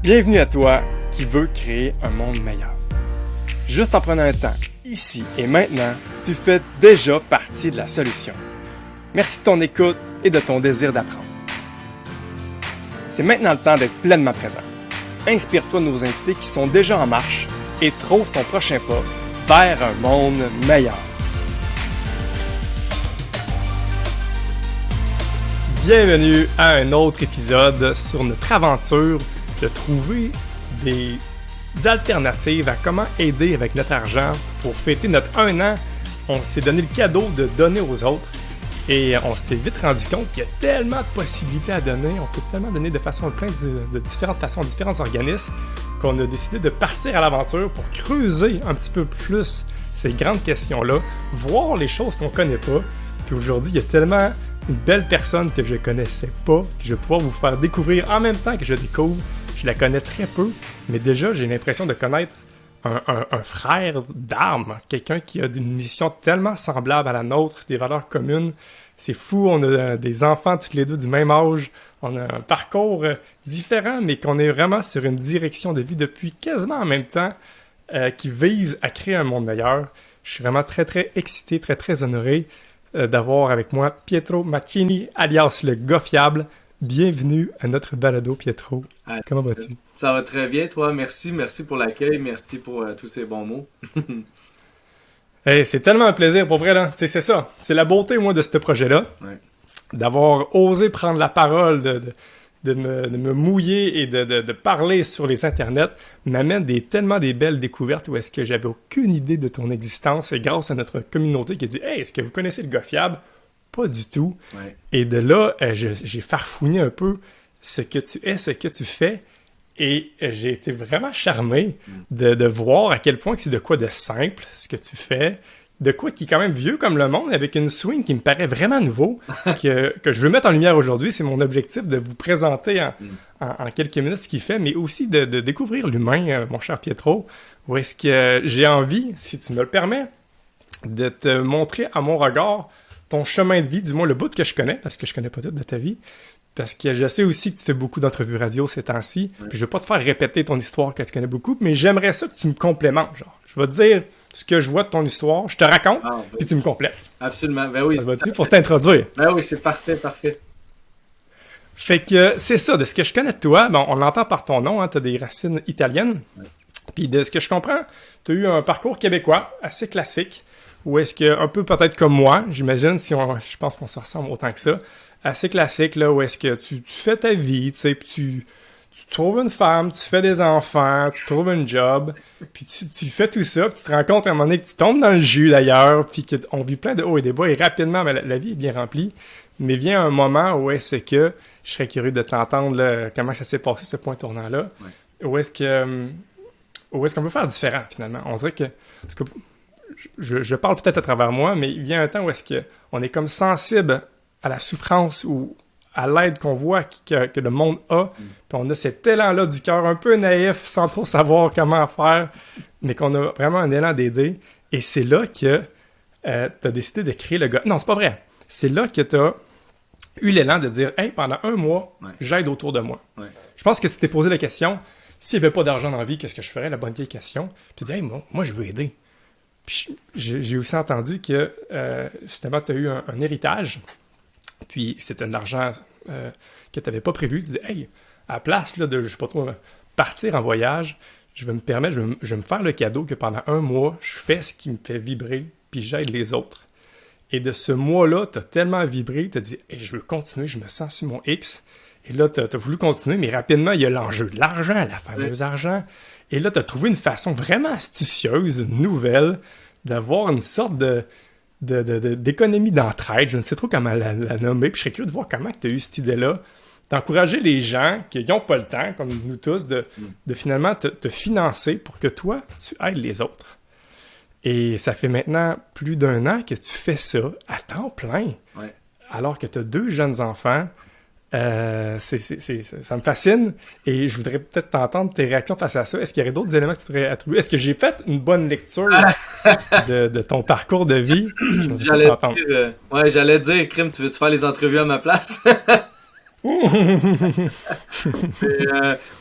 Bienvenue à toi qui veux créer un monde meilleur. Juste en prenant un temps, ici et maintenant, tu fais déjà partie de la solution. Merci de ton écoute et de ton désir d'apprendre. C'est maintenant le temps d'être pleinement présent. Inspire-toi de nos invités qui sont déjà en marche et trouve ton prochain pas vers un monde meilleur. Bienvenue à un autre épisode sur notre aventure de trouver des alternatives à comment aider avec notre argent pour fêter notre 1 an. On s'est donné le cadeau de donner aux autres et on s'est vite rendu compte qu'il y a tellement de possibilités à donner. On peut tellement donner de façon de différentes façons, différents organismes qu'on a décidé de partir à l'aventure pour creuser un petit peu plus ces grandes questions-là, voir les choses qu'on connaît pas. Puis aujourd'hui, il y a tellement une belle personne que je connaissais pas, que je vais pouvoir vous faire découvrir en même temps que je découvre. Je la connais très peu, mais déjà, j'ai l'impression de connaître un frère d'armes, quelqu'un qui a une mission tellement semblable à la nôtre, des valeurs communes. C'est fou, on a des enfants tous les deux du même âge, on a un parcours différent, mais qu'on est vraiment sur une direction de vie depuis quasiment en même temps qui vise à créer un monde meilleur. Je suis vraiment très, très excité, très, très honoré d'avoir avec moi Pietro Maccini, alias le gars fiable. Bienvenue à notre balado, Pietro. Comment vas-tu? Ça va très bien, toi. Merci pour l'accueil. Merci pour tous ces bons mots. Hey, c'est tellement un plaisir, pour vrai, là. C'est ça. C'est la beauté, moi, de ce projet-là. Ouais. D'avoir osé prendre la parole, de me mouiller et de parler sur les internets m'amène tellement des belles découvertes où est-ce que j'avais aucune idée de ton existence. Et grâce à notre communauté qui a dit « Hey, est-ce que vous connaissez le gars fiable? » Pas du tout. Ouais. Et de là, j'ai farfouillé un peu ce que tu es, ce que tu fais. Et j'ai été vraiment charmé de voir à quel point que c'est de quoi de simple, ce que tu fais. De quoi qui est quand même vieux comme le monde, avec une swing qui me paraît vraiment nouveau, que je veux mettre en lumière aujourd'hui. C'est mon objectif de vous présenter en quelques minutes ce qu'il fait, mais aussi de découvrir l'humain, mon cher Pietro. Où est-ce que j'ai envie, si tu me le permets, de te montrer à mon regard ton chemin de vie, du moins le bout que je connais, parce que je connais pas tout de ta vie, parce que je sais aussi que tu fais beaucoup d'entrevues radio ces temps-ci, puis je vais pas te faire répéter ton histoire que tu connais beaucoup, mais j'aimerais ça que tu me complèmentes, genre. Je vais te dire ce que je vois de ton histoire, je te raconte, puis tu me complètes. Absolument, ben oui. Ça va-tu pour t'introduire? Ben oui, c'est parfait. Fait que c'est ça, de ce que je connais de toi, bon, on l'entend par ton nom, hein, t'as des racines italiennes, puis de ce que je comprends, t'as eu un parcours québécois assez classique, ou est-ce que, un peu peut-être comme moi, j'imagine, je pense qu'on se ressemble autant que ça, assez classique, là, où est-ce que tu fais ta vie, tu sais, puis tu trouves une femme, tu fais des enfants, tu trouves un job, puis tu fais tout ça, puis tu te rends compte à un moment donné que tu tombes dans le jus, d'ailleurs, puis qu'on vit plein de hauts et des bas, et rapidement, ben, la vie est bien remplie, mais vient un moment où est-ce que, je serais curieux de t'entendre, là, comment ça s'est passé, ce point tournant-là, où est-ce qu'on peut faire différent, finalement. On dirait que je parle peut-être à travers moi, mais il vient un temps où est-ce qu'on est comme sensible à la souffrance ou à l'aide qu'on voit que le monde a, puis on a cet élan-là du cœur un peu naïf, sans trop savoir comment faire, mais qu'on a vraiment un élan d'aider. Et c'est là que tu as décidé de créer le gars. Non, c'est pas vrai. C'est là que tu as eu l'élan de dire « Hey, pendant 1 mois, j'aide autour de moi. » Je pense que tu t'es posé la question, s'il n'y avait pas d'argent dans la vie, qu'est-ce que je ferais? La bonne vieille question. Puis tu dis « Hey, moi, je veux aider. » Puis j'ai aussi entendu que finalement, tu as eu un héritage, puis c'était de l'argent que tu n'avais pas prévu. Tu dis, hey, à la place là, de, je sais pas trop, partir en voyage, je vais me faire le cadeau que pendant 1 mois, je fais ce qui me fait vibrer, puis j'aide les autres. Et de ce mois-là, tu as tellement vibré, tu as dit, hey, je veux continuer, je me sens sur mon X. Et là, tu as voulu continuer, mais rapidement, il y a l'enjeu de l'argent, la fameuse argent. Et là, tu as trouvé une façon vraiment astucieuse, nouvelle, d'avoir une sorte d'économie d'entraide. Je ne sais trop comment la nommer. Puis je serais curieux de voir comment tu as eu cette idée-là, d'encourager les gens qui n'ont pas le temps, comme nous tous, de finalement te financer pour que toi, tu aides les autres. Et ça fait maintenant plus d'1 an que tu fais ça à temps plein, alors que tu as 2 jeunes enfants. Ça me fascine et je voudrais peut-être t'entendre tes réactions face à ça. Est-ce qu'il y aurait d'autres éléments que tu voudrais attribuer? Est-ce que j'ai fait une bonne lecture de ton parcours de vie? J'allais dire, Crime, tu veux-tu faire les entrevues à ma place?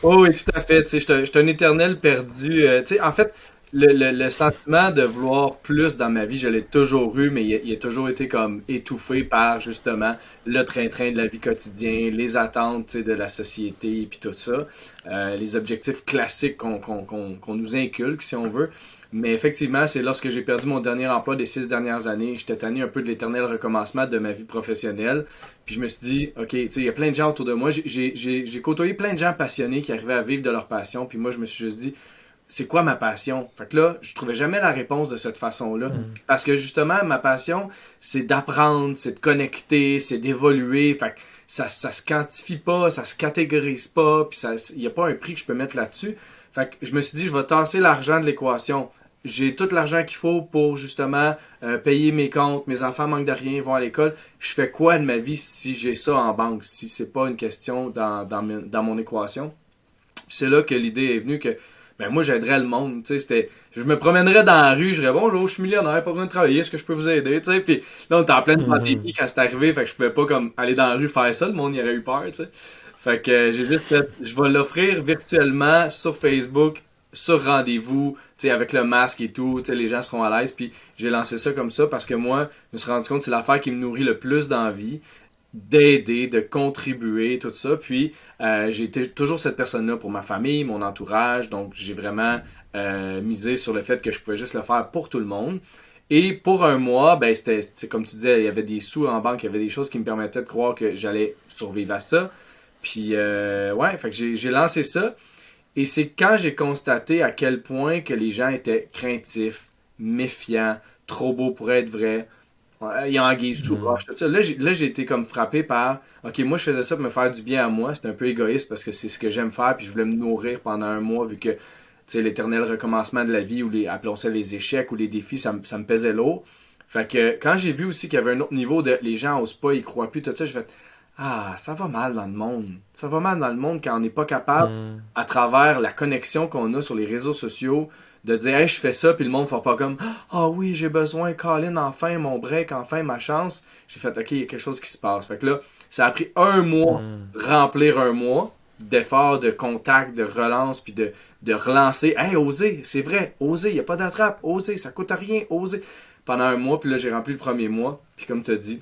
Oh, oui, tout à fait. Tu sais, je suis un éternel perdu. Tu sais, en fait, le sentiment de vouloir plus dans ma vie, je l'ai toujours eu, mais il a toujours été comme étouffé par justement le train-train de la vie quotidienne, les attentes, tu sais, de la société, puis tout ça. Les objectifs classiques qu'on nous inculque, si on veut. Mais effectivement, c'est lorsque j'ai perdu mon dernier emploi des 6 dernières années, j'étais tanné un peu de l'éternel recommencement de ma vie professionnelle. Puis je me suis dit, OK, tu sais, il y a plein de gens autour de moi. J'ai côtoyé plein de gens passionnés qui arrivaient à vivre de leur passion. Puis moi, je me suis juste dit, c'est quoi ma passion? Fait que là, je trouvais jamais la réponse de cette façon-là. Hmm. Parce que justement, ma passion, c'est d'apprendre, c'est de connecter, c'est d'évoluer. Fait que ça se quantifie pas, ça se catégorise pas, puis il n'y a pas un prix que je peux mettre là-dessus. Fait que je me suis dit, je vais tasser l'argent de l'équation. J'ai tout l'argent qu'il faut pour justement payer mes comptes, mes enfants manquent de rien, vont à l'école. Je fais quoi de ma vie si j'ai ça en banque, si c'est pas une question dans mon équation? Puis c'est là que l'idée est venue que ben moi j'aiderais le monde, tu sais, je me promènerais dans la rue, je dirais bonjour, je suis millionnaire, pas besoin de travailler, est-ce que je peux vous aider, tu sais, puis là on était en pleine Mhm. pandémie quand c'est arrivé, fait que je pouvais pas comme aller dans la rue faire ça, le monde y aurait eu peur, tu sais. Fait que j'ai juste fait, je vais l'offrir virtuellement sur Facebook, sur rendez-vous, tu sais, avec le masque et tout, tu sais, les gens seront à l'aise, puis j'ai lancé ça comme ça parce que moi, je me suis rendu compte que c'est l'affaire qui me nourrit le plus dans la vie, d'aider, de contribuer, tout ça. Puis j'ai été toujours cette personne-là pour ma famille, mon entourage. Donc j'ai vraiment misé sur le fait que je pouvais juste le faire pour tout le monde. Et pour un mois, ben c'était comme tu disais, il y avait des sous en banque, il y avait des choses qui me permettaient de croire que j'allais survivre à ça. Puis ouais, fait que j'ai lancé ça. Et c'est quand j'ai constaté à quel point que les gens étaient craintifs, méfiants, trop beaux pour être vrai, il y a anguille sous Hmm. roche, tout ça. Là, j'ai été comme frappé par, OK, moi, je faisais ça pour me faire du bien à moi. C'était un peu égoïste parce que c'est ce que j'aime faire, puis je voulais me nourrir pendant un mois, vu que, tu sais, l'éternel recommencement de la vie, ou appelons ça les échecs, ou les défis, ça me pesait lourd. Fait que, quand j'ai vu aussi qu'il y avait un autre niveau de, les gens osent pas, ils croient plus, tout ça, je fais, ah, ça va mal dans le monde. Ça va mal dans le monde quand on n'est pas capable, Hmm. à travers la connexion qu'on a sur les réseaux sociaux, de dire, hey, je fais ça, puis le monde ne fait pas comme, ah oui, j'ai besoin, Colin, enfin, mon break, enfin, ma chance. J'ai fait, OK, il y a quelque chose qui se passe. Fait que là, ça a pris un mois, Hmm. remplir un mois d'efforts, de contact, de relance, puis de relancer. Hey, osez, c'est vrai, osez, il n'y a pas d'attrape, osez, ça coûte rien, osez. Pendant un mois, puis là, j'ai rempli le premier mois, puis comme tu as dit,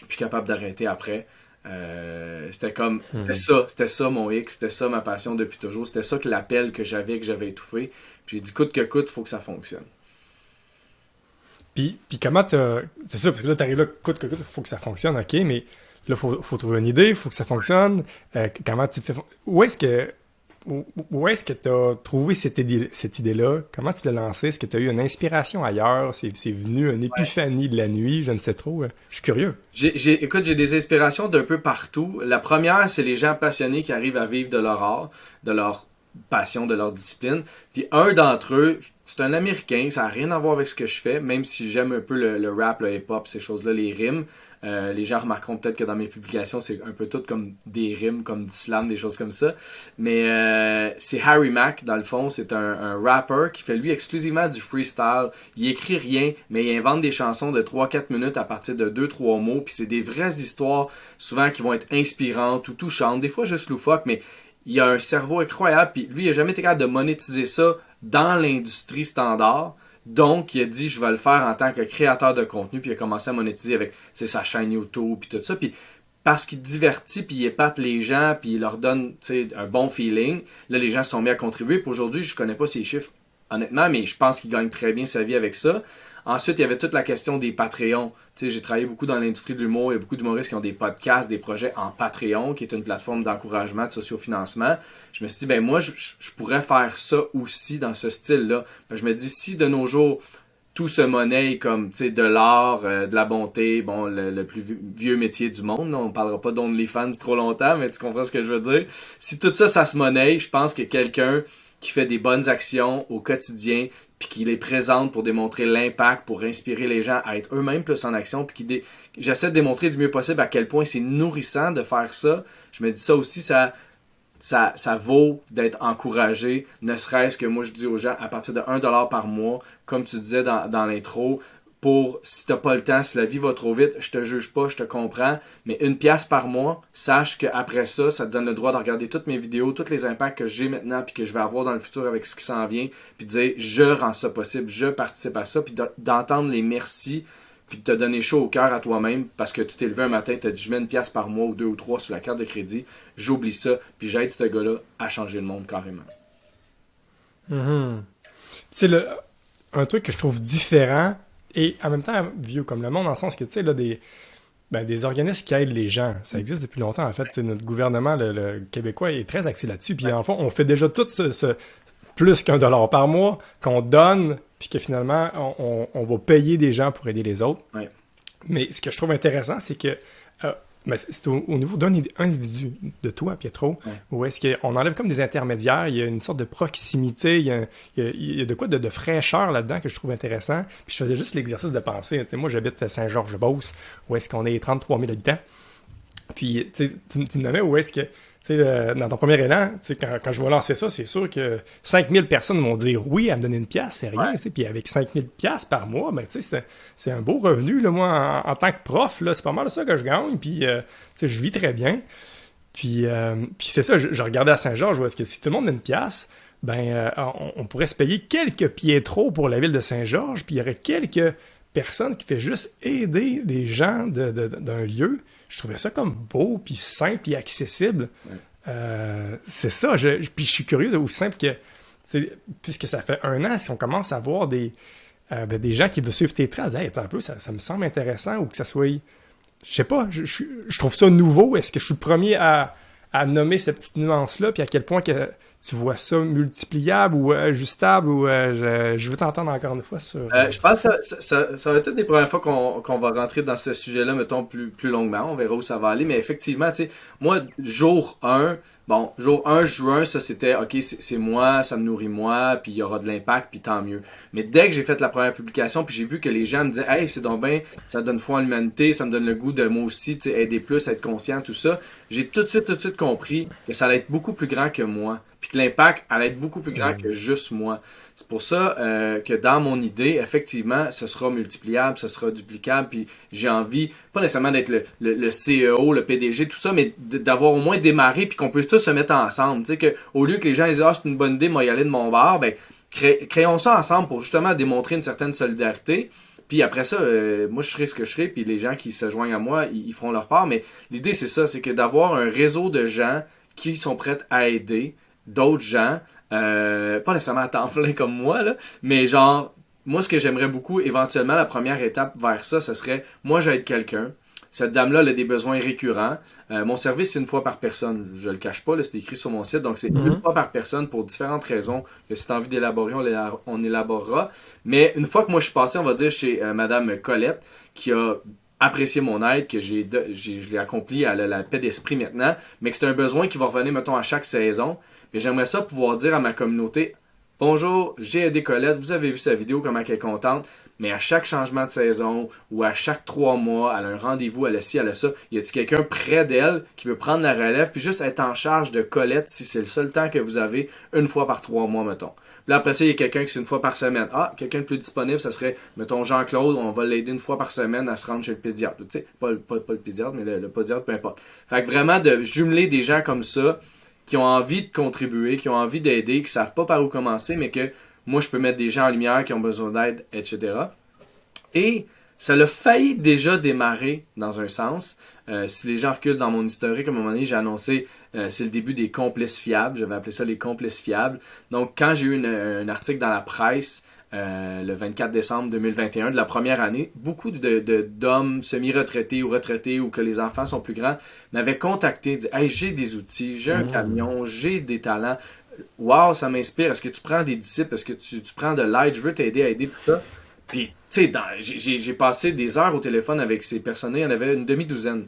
puis capable d'arrêter après. Hmm. C'était ça mon X, c'était ça ma passion depuis toujours, c'était ça que l'appel que j'avais étouffé. Puis j'ai dit coûte que coûte, faut que ça fonctionne. Puis comment t'as... C'est ça, parce que là, t'arrives là, coûte que coûte, faut que ça fonctionne, ok, mais là, faut trouver une idée, faut que ça fonctionne. Comment tu fais... Où est-ce que t'as trouvé cette idée-là? Comment tu l'as lancée? Est-ce que t'as eu une inspiration ailleurs? C'est venu une épiphanie de la nuit? Je ne sais trop. Je suis curieux. Écoute, j'ai des inspirations d'un peu partout. La première, c'est les gens passionnés qui arrivent à vivre de leur art, de leur passion, de leur discipline. Puis un d'entre eux, c'est un Américain, ça n'a rien à voir avec ce que je fais, même si j'aime un peu le rap, le hip-hop, ces choses-là, les rimes. Les gens remarqueront peut-être que dans mes publications, c'est un peu tout comme des rimes, comme du slam, des choses comme ça. Mais c'est Harry Mack, dans le fond, c'est un rapper qui fait lui exclusivement du freestyle. Il écrit rien, mais il invente des chansons de 3-4 minutes à partir de 2-3 mots. Puis c'est des vraies histoires, souvent qui vont être inspirantes ou touchantes, des fois juste loufoques, mais il a un cerveau incroyable. Puis lui, il a jamais été capable de monétiser ça dans l'industrie standard. Donc, il a dit, je vais le faire en tant que créateur de contenu, puis il a commencé à monétiser avec sa chaîne YouTube, puis tout ça. Puis parce qu'il divertit, puis il épate les gens, puis il leur donne un bon feeling, là, les gens se sont mis à contribuer. Puis aujourd'hui, je connais pas ses chiffres, honnêtement, mais je pense qu'il gagne très bien sa vie avec ça. Ensuite, il y avait toute la question des Patreons. Tu sais, j'ai travaillé beaucoup dans l'industrie de l'humour. Il y a beaucoup d'humoristes qui ont des podcasts, des projets en Patreon, qui est une plateforme d'encouragement, de sociofinancement. Je me suis dit, ben moi, je pourrais faire ça aussi dans ce style-là. Ben, je me dis, si de nos jours, tout se monnaie comme de l'art, de la bonté, bon, le plus vieux métier du monde. Là, on parlera pas d'OnlyFans trop longtemps, mais tu comprends ce que je veux dire. Si tout ça, ça se monnaie, je pense que quelqu'un qui fait des bonnes actions au quotidien, puis qui les présente pour démontrer l'impact, pour inspirer les gens à être eux-mêmes plus en action, puis j'essaie de démontrer du mieux possible à quel point c'est nourrissant de faire ça. Je me dis ça aussi, ça vaut d'être encouragé, ne serait-ce que moi je dis aux gens, à partir de 1$ par mois, comme tu disais dans l'intro, pour, si t'as pas le temps, si la vie va trop vite, je te juge pas, je te comprends, mais 1$ par mois, sache qu'après ça, ça te donne le droit de regarder toutes mes vidéos, tous les impacts que j'ai maintenant, puis que je vais avoir dans le futur avec ce qui s'en vient, puis de dire, je rends ça possible, je participe à ça, puis d'entendre les merci, puis de te donner chaud au cœur à toi-même, parce que tu t'es levé un matin, t'as dit, je mets 1$ par mois, ou 2 ou 3 sur la carte de crédit, j'oublie ça, puis j'aide ce gars-là à changer le monde carrément. C'est un truc que je trouve différent et en même temps vieux comme le monde, dans le sens que, tu sais, là, des organismes qui aident les gens, ça existe depuis longtemps, en fait. T'sais, notre gouvernement, le québécois, est très axé là-dessus. Puis, en fond, on fait déjà tout ce plus qu'1$ par mois qu'on donne, puis que finalement, on va payer des gens pour aider les autres. Ouais. Mais ce que je trouve intéressant, c'est que c'est au niveau d'un individu, de toi, Pietro, où est-ce qu'on enlève comme des intermédiaires, il y a une sorte de proximité, il y a de quoi de fraîcheur là-dedans que je trouve intéressant. Puis je faisais juste l'exercice de penser. Tu sais, moi, j'habite à Saint-Georges-de-Beauce, où est-ce qu'on est 33 000 habitants. Puis tu me nommais où est-ce que, dans ton premier élan, quand je vais lancer ça, c'est sûr que 5000 personnes vont dire oui à me donner 1$, c'est rien. Puis avec 5000$ par mois, ben, c'est un beau revenu. Là, moi, en tant que prof, là, c'est pas mal ça que je gagne. Puis je vis très bien. Puis c'est ça, je regardais à Saint-Georges, où est-ce que si tout le monde met 1$, ben, on pourrait se payer quelques Pietro pour la ville de Saint-Georges. Puis il y aurait quelques personnes qui fait juste aider les gens d'un lieu. Je trouvais ça comme beau, puis simple, et accessible. C'est ça. Puis je suis curieux de aussi simple que, puisque ça fait 1 an, si on commence à voir des gens qui veulent suivre tes traces, hey, attends un peu, ça me semble intéressant, ou que ça soit... Je sais pas, je trouve ça nouveau. Est-ce que je suis le premier à nommer cette petite nuance-là, puis à quel point que tu vois ça multipliable ou ajustable, ou je veux t'entendre encore une fois sur... Je pense que ça va être une des premières fois qu'on va rentrer dans ce sujet-là, mettons, plus longuement. On verra où ça va aller. Mais effectivement, tu sais, moi, jour 1, juin, ça c'était, OK, c'est moi, ça me nourrit moi, puis il y aura de l'impact, puis tant mieux. Mais dès que j'ai fait la première publication, puis j'ai vu que les gens me disaient, hey, c'est donc bien, ça donne foi en l'humanité, ça me donne le goût de moi aussi, tu sais, aider plus, être conscient, tout ça, j'ai tout de suite compris que ça allait être beaucoup plus grand que moi. Puis que l'impact allait être beaucoup plus grand que juste moi. C'est pour ça que dans mon idée, effectivement, ce sera multipliable, ce sera duplicable, puis j'ai envie, pas nécessairement d'être le CEO, le PDG, tout ça, mais d'avoir au moins démarré, puis qu'on peut tous se mettre ensemble. Tu sais, qu'au lieu que les gens disent « Ah, c'est une bonne idée, moi y aller de mon bar », ben, créons ça ensemble pour justement démontrer une certaine solidarité. Puis après ça, moi je serai ce que je serai, puis les gens qui se joignent à moi, ils feront leur part. Mais l'idée, c'est ça, c'est que d'avoir un réseau de gens qui sont prêts à aider d'autres gens, pas nécessairement à temps plein comme moi, là, mais genre, moi ce que j'aimerais beaucoup, éventuellement, la première étape vers ça, ce serait, moi j'aide quelqu'un, cette dame-là elle a des besoins récurrents, mon service c'est 1 fois par personne, je le cache pas, là, c'est écrit sur mon site, donc c'est 1 fois par personne pour différentes raisons, que si tu as envie d'élaborer, on élaborera, mais une fois que moi je suis passé, on va dire, chez Madame Colette, qui a apprécier mon aide, que je l'ai accompli à la paix d'esprit maintenant, mais que c'est un besoin qui va revenir, mettons, à chaque saison. Mais j'aimerais ça pouvoir dire à ma communauté, bonjour, j'ai aidé Colette, vous avez vu sa vidéo, comment elle est contente, mais à chaque changement de saison ou à chaque 3 mois, elle a un rendez-vous, elle a ci, elle a ça, y a-t-il quelqu'un près d'elle qui veut prendre la relève, puis juste être en charge de Colette si c'est le seul temps que vous avez, 1 fois par 3 mois, mettons. Puis là, après ça, il y a quelqu'un qui c'est 1 fois par semaine. Ah, quelqu'un de plus disponible, ça serait, mettons, Jean-Claude, on va l'aider 1 fois par semaine à se rendre chez le pédiatre. Tu sais, pas le pédiatre, mais le pédiatre, peu importe. Fait que vraiment, de jumeler des gens comme ça, qui ont envie de contribuer, qui ont envie d'aider, qui savent pas par où commencer, mais que moi, je peux mettre des gens en lumière qui ont besoin d'aide, etc. Et ça l'a failli déjà démarrer dans un sens. Si les gens reculent dans mon historique, à un moment donné, j'ai annoncé c'est le début des complices fiables. J'avais appelé ça les complices fiables. Donc, quand j'ai eu un article dans la presse le 24 décembre 2021 de la première année, beaucoup d'hommes semi-retraités ou que les enfants sont plus grands m'avaient contacté, dit « Hey, j'ai des outils, j'ai un camion, j'ai des talents. Wow, ça m'inspire. Est-ce que tu prends des disciples? Est-ce que tu prends de l'aide? Je veux t'aider à aider tout ça. » Puis, tu sais, j'ai passé des heures au téléphone avec ces personnes-là. Il y en avait une demi-douzaine.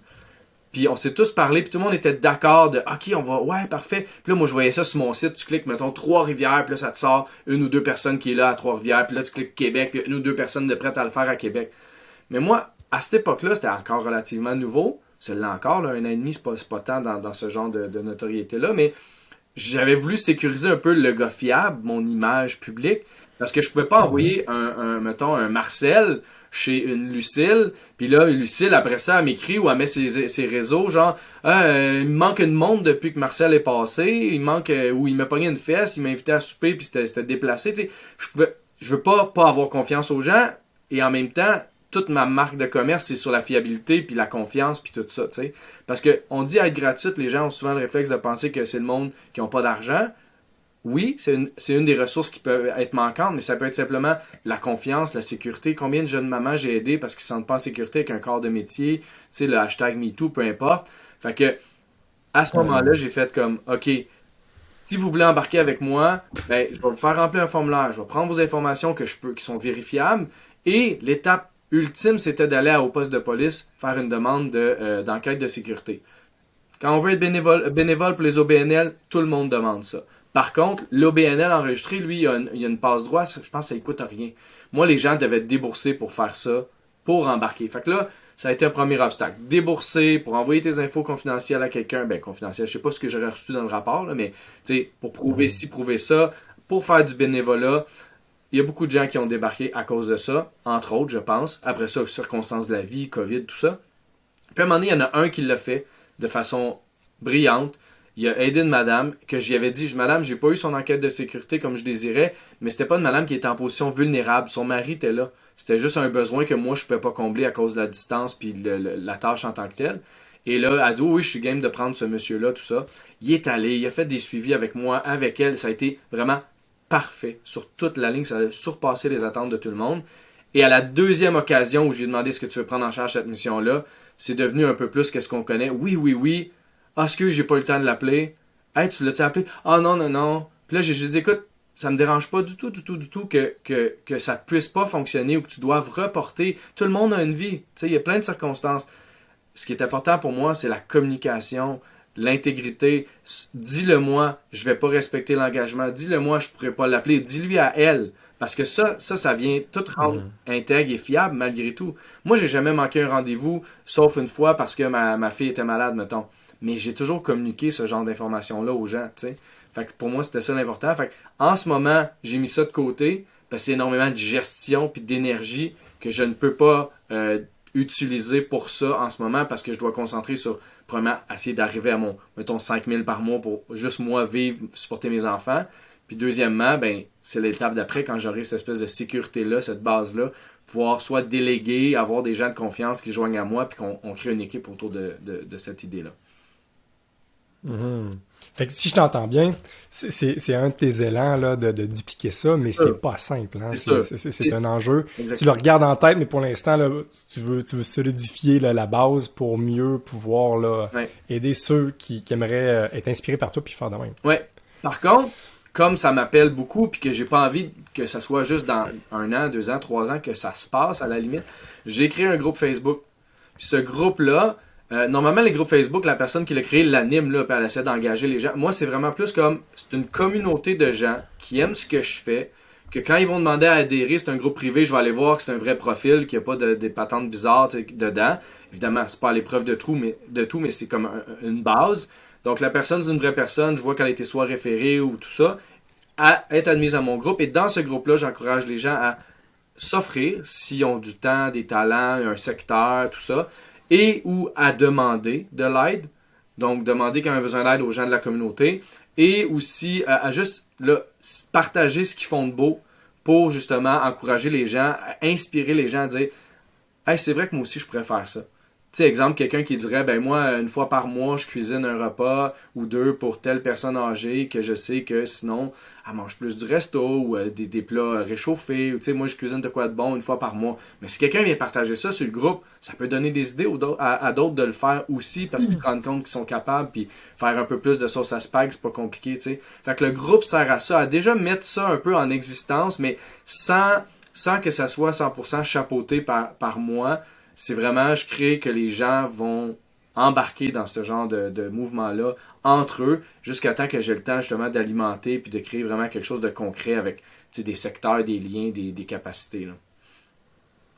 Puis on s'est tous parlé, puis tout le monde était d'accord de « OK, on va, ouais, parfait. » Puis là, moi, je voyais ça sur mon site. Tu cliques, mettons, Trois-Rivières, puis là, ça te sort 1 ou 2 personnes qui est là à Trois-Rivières. Puis là, tu cliques Québec, puis 1 ou 2 personnes de prêtes à le faire à Québec. Mais moi, à cette époque-là, c'était encore relativement nouveau. C'est là encore, là, 1 an et demi, c'est pas tant dans ce genre de notoriété-là. Mais j'avais voulu sécuriser un peu le gars fiable, mon image publique, parce que je pouvais pas envoyer mettons, un Marcel. chez une Lucille, puis là, Lucille, après ça, elle m'écrit ou elle met ses réseaux, genre, il me manque une montre depuis que Marcel est passé, il manque, ou il m'a pogné une fesse, il m'a invité à souper, puis c'était déplacé, tu sais, je veux pas avoir confiance aux gens, et en même temps, toute ma marque de commerce, c'est sur la fiabilité, puis la confiance, puis tout ça, tu sais. Parce que on dit à être gratuite, les gens ont souvent le réflexe de penser que c'est le monde qui n'a pas d'argent. Oui, c'est une des ressources qui peuvent être manquantes, mais ça peut être simplement la confiance, la sécurité. Combien de jeunes mamans j'ai aidé parce qu'ils ne se sentent pas en sécurité avec un corps de métier, tu sais, le hashtag MeToo, peu importe. Fait que, à ce moment-là, j'ai fait comme, OK, si vous voulez embarquer avec moi, ben, je vais vous faire remplir un formulaire, je vais prendre vos informations qui sont vérifiables, et l'étape ultime, c'était d'aller au poste de police faire une demande d'enquête de sécurité. Quand on veut être bénévole pour les OBNL, tout le monde demande ça. Par contre, l'OBNL enregistré, lui, il y a une passe-droit, je pense que ça ne coûte rien. Moi, les gens devaient débourser pour faire ça, pour embarquer. Fait que là, ça a été un premier obstacle. Débourser pour envoyer tes infos confidentielles à quelqu'un. Ben, confidentielles, je sais pas ce que j'aurais reçu dans le rapport, là, mais pour prouver ci, prouver ça, pour faire du bénévolat. Il y a beaucoup de gens qui ont débarqué à cause de ça, entre autres, je pense. Après ça, circonstances de la vie, COVID, tout ça. Puis à un moment donné, il y en a un qui l'a fait de façon brillante. Il a aidé une madame que j'y avais dit, madame, j'ai pas eu son enquête de sécurité comme je désirais, mais c'était pas une madame qui était en position vulnérable. Son mari était là. C'était juste un besoin que moi, je pouvais pas combler à cause de la distance puis la tâche en tant que telle. Et là, elle a dit, oui, je suis game de prendre ce monsieur-là, tout ça. Il est allé, il a fait des suivis avec moi, avec elle. Ça a été vraiment parfait. Sur toute la ligne, ça a surpassé les attentes de tout le monde. Et à la deuxième occasion où j'ai demandé est-ce que tu veux prendre en charge cette mission-là, c'est devenu un peu plus qu'est-ce qu'on connaît. Oui, oui, oui. Ah, excuse, j'ai pas eu le temps de l'appeler. Hey, tu l'as-tu appelé? Ah, non, non, non. Puis là, j'ai dit, écoute, ça me dérange pas du tout que ça puisse pas fonctionner ou que tu doives reporter. Tout le monde a une vie. Tu sais, il y a plein de circonstances. Ce qui est important pour moi, c'est la communication, l'intégrité. Dis-le moi, je vais pas respecter l'engagement. Dis-le moi, je pourrais pas l'appeler. Dis-lui à elle. Parce que ça vient tout rendre intègre et fiable malgré tout. Moi, j'ai jamais manqué un rendez-vous, sauf une fois parce que ma fille était malade, mettons. Mais j'ai toujours communiqué ce genre d'informations-là aux gens, tu sais. Fait que pour moi, c'était ça l'important. Fait que en ce moment, j'ai mis ça de côté parce que c'est énormément de gestion puis d'énergie que je ne peux pas utiliser pour ça en ce moment parce que je dois concentrer sur, premièrement, essayer d'arriver à mon, mettons, 5000 par mois pour juste moi vivre, supporter mes enfants. Puis deuxièmement, ben, c'est l'étape d'après quand j'aurai cette espèce de sécurité-là, cette base-là, pouvoir soit déléguer, avoir des gens de confiance qui joignent à moi puis qu'on crée une équipe autour de cette idée-là. Fait que si je t'entends bien, c'est un de tes élans là, de dupliquer ça, mais c'est pas simple. Hein? C'est un enjeu. Exactement. Tu le regardes en tête, mais pour l'instant, là, tu veux solidifier là, la base pour mieux pouvoir là, aider ceux qui aimeraient être inspirés par toi puis faire de même. Ouais. Par contre, comme ça m'appelle beaucoup puis que j'ai pas envie que ça soit juste dans 1 an, 2 ans, 3 ans que ça se passe à la limite, j'ai créé un groupe Facebook. Puis ce groupe-là, normalement, les groupes Facebook, la personne qui l'a créé l'anime, là, puis elle essaie d'engager les gens. Moi, c'est vraiment plus comme, c'est une communauté de gens qui aiment ce que je fais, que quand ils vont demander à adhérer, c'est un groupe privé, je vais aller voir que c'est un vrai profil, qu'il n'y a pas des patentes bizarres dedans. Évidemment, c'est pas à l'épreuve de tout, mais c'est comme une base. Donc, la personne, c'est une vraie personne, je vois qu'elle a été soit référée ou tout ça, à être admise à mon groupe. Et dans ce groupe-là, j'encourage les gens à s'offrir, s'ils ont du temps, des talents, un secteur, tout ça, et ou à demander de l'aide, donc demander quand on a besoin d'aide aux gens de la communauté, et aussi à juste là, partager ce qu'ils font de beau pour justement encourager les gens, inspirer les gens à dire « Hey, c'est vrai que moi aussi je pourrais faire ça ». Tu sais, exemple, quelqu'un qui dirait, ben moi, 1 fois par mois, je cuisine un repas ou 2 pour telle personne âgée que je sais que sinon, elle mange plus du resto ou des plats réchauffés. Ou tu sais, moi, je cuisine de quoi de bon 1 fois par mois. Mais si quelqu'un vient partager ça sur le groupe, ça peut donner des idées à d'autres de le faire aussi parce qu'ils se rendent compte qu'ils sont capables. Puis faire un peu plus de sauce à spag, c'est pas compliqué, tu sais. Fait que le groupe sert à ça, à déjà mettre ça un peu en existence, mais sans que ça soit 100% chapeauté par moi. C'est vraiment, je crée que les gens vont embarquer dans ce genre de mouvement-là entre eux jusqu'à temps que j'ai le temps justement d'alimenter puis de créer vraiment quelque chose de concret avec des secteurs, des liens, des capacités. Là.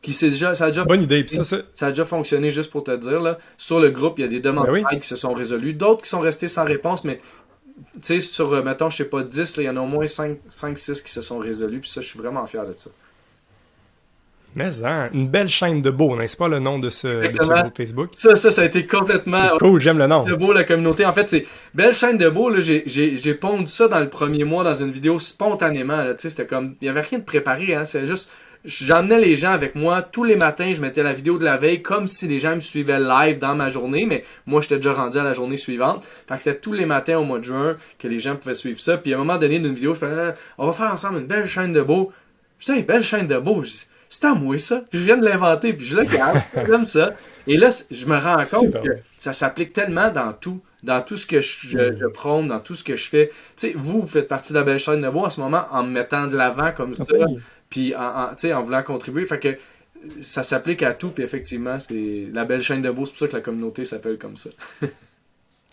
Puis ça a déjà bonne idée. Puis ça a déjà fonctionné, juste pour te dire. Là. Sur le groupe, il y a des demandes d'aide qui se sont résolues, d'autres qui sont restées sans réponse, mais tu sais, sur, mettons, je sais pas, 10, il y en a au moins 5-6 qui se sont résolus, puis ça, je suis vraiment fier de ça. Mais hein, une belle chaîne de beau, n'est-ce pas le nom de ce groupe Facebook? Ça a été complètement... C'est cool, j'aime le nom. De beau, la communauté. En fait, c'est belle chaîne de beau. Là, j'ai pondu ça dans le premier mois dans une vidéo spontanément. Là, c'était comme... Il n'y avait rien de préparé. Hein, c'est juste... J'emmenais les gens avec moi. Tous les matins, je mettais la vidéo de la veille comme si les gens me suivaient live dans ma journée. Mais moi, j'étais déjà rendu à la journée suivante. Fait que c'était tous les matins au mois de juin que les gens pouvaient suivre ça. Puis à un moment donné d'une vidéo, je parlais, on va faire ensemble une belle chaîne de beau. Je dis, hey, belle chaîne de beau. C'est à moi ça. Je viens de l'inventer. Puis je le garde. J'aime ça. Et là, je me rends compte que ça s'applique tellement dans tout. Dans tout ce que je prône, dans tout ce que je fais. Tu sais, vous faites partie de la belle chaîne de beau en ce moment en me mettant de l'avant comme ça. Puis en voulant contribuer. Fait que ça s'applique à tout. Puis effectivement, c'est la belle chaîne de beau. C'est pour ça que la communauté s'appelle comme ça.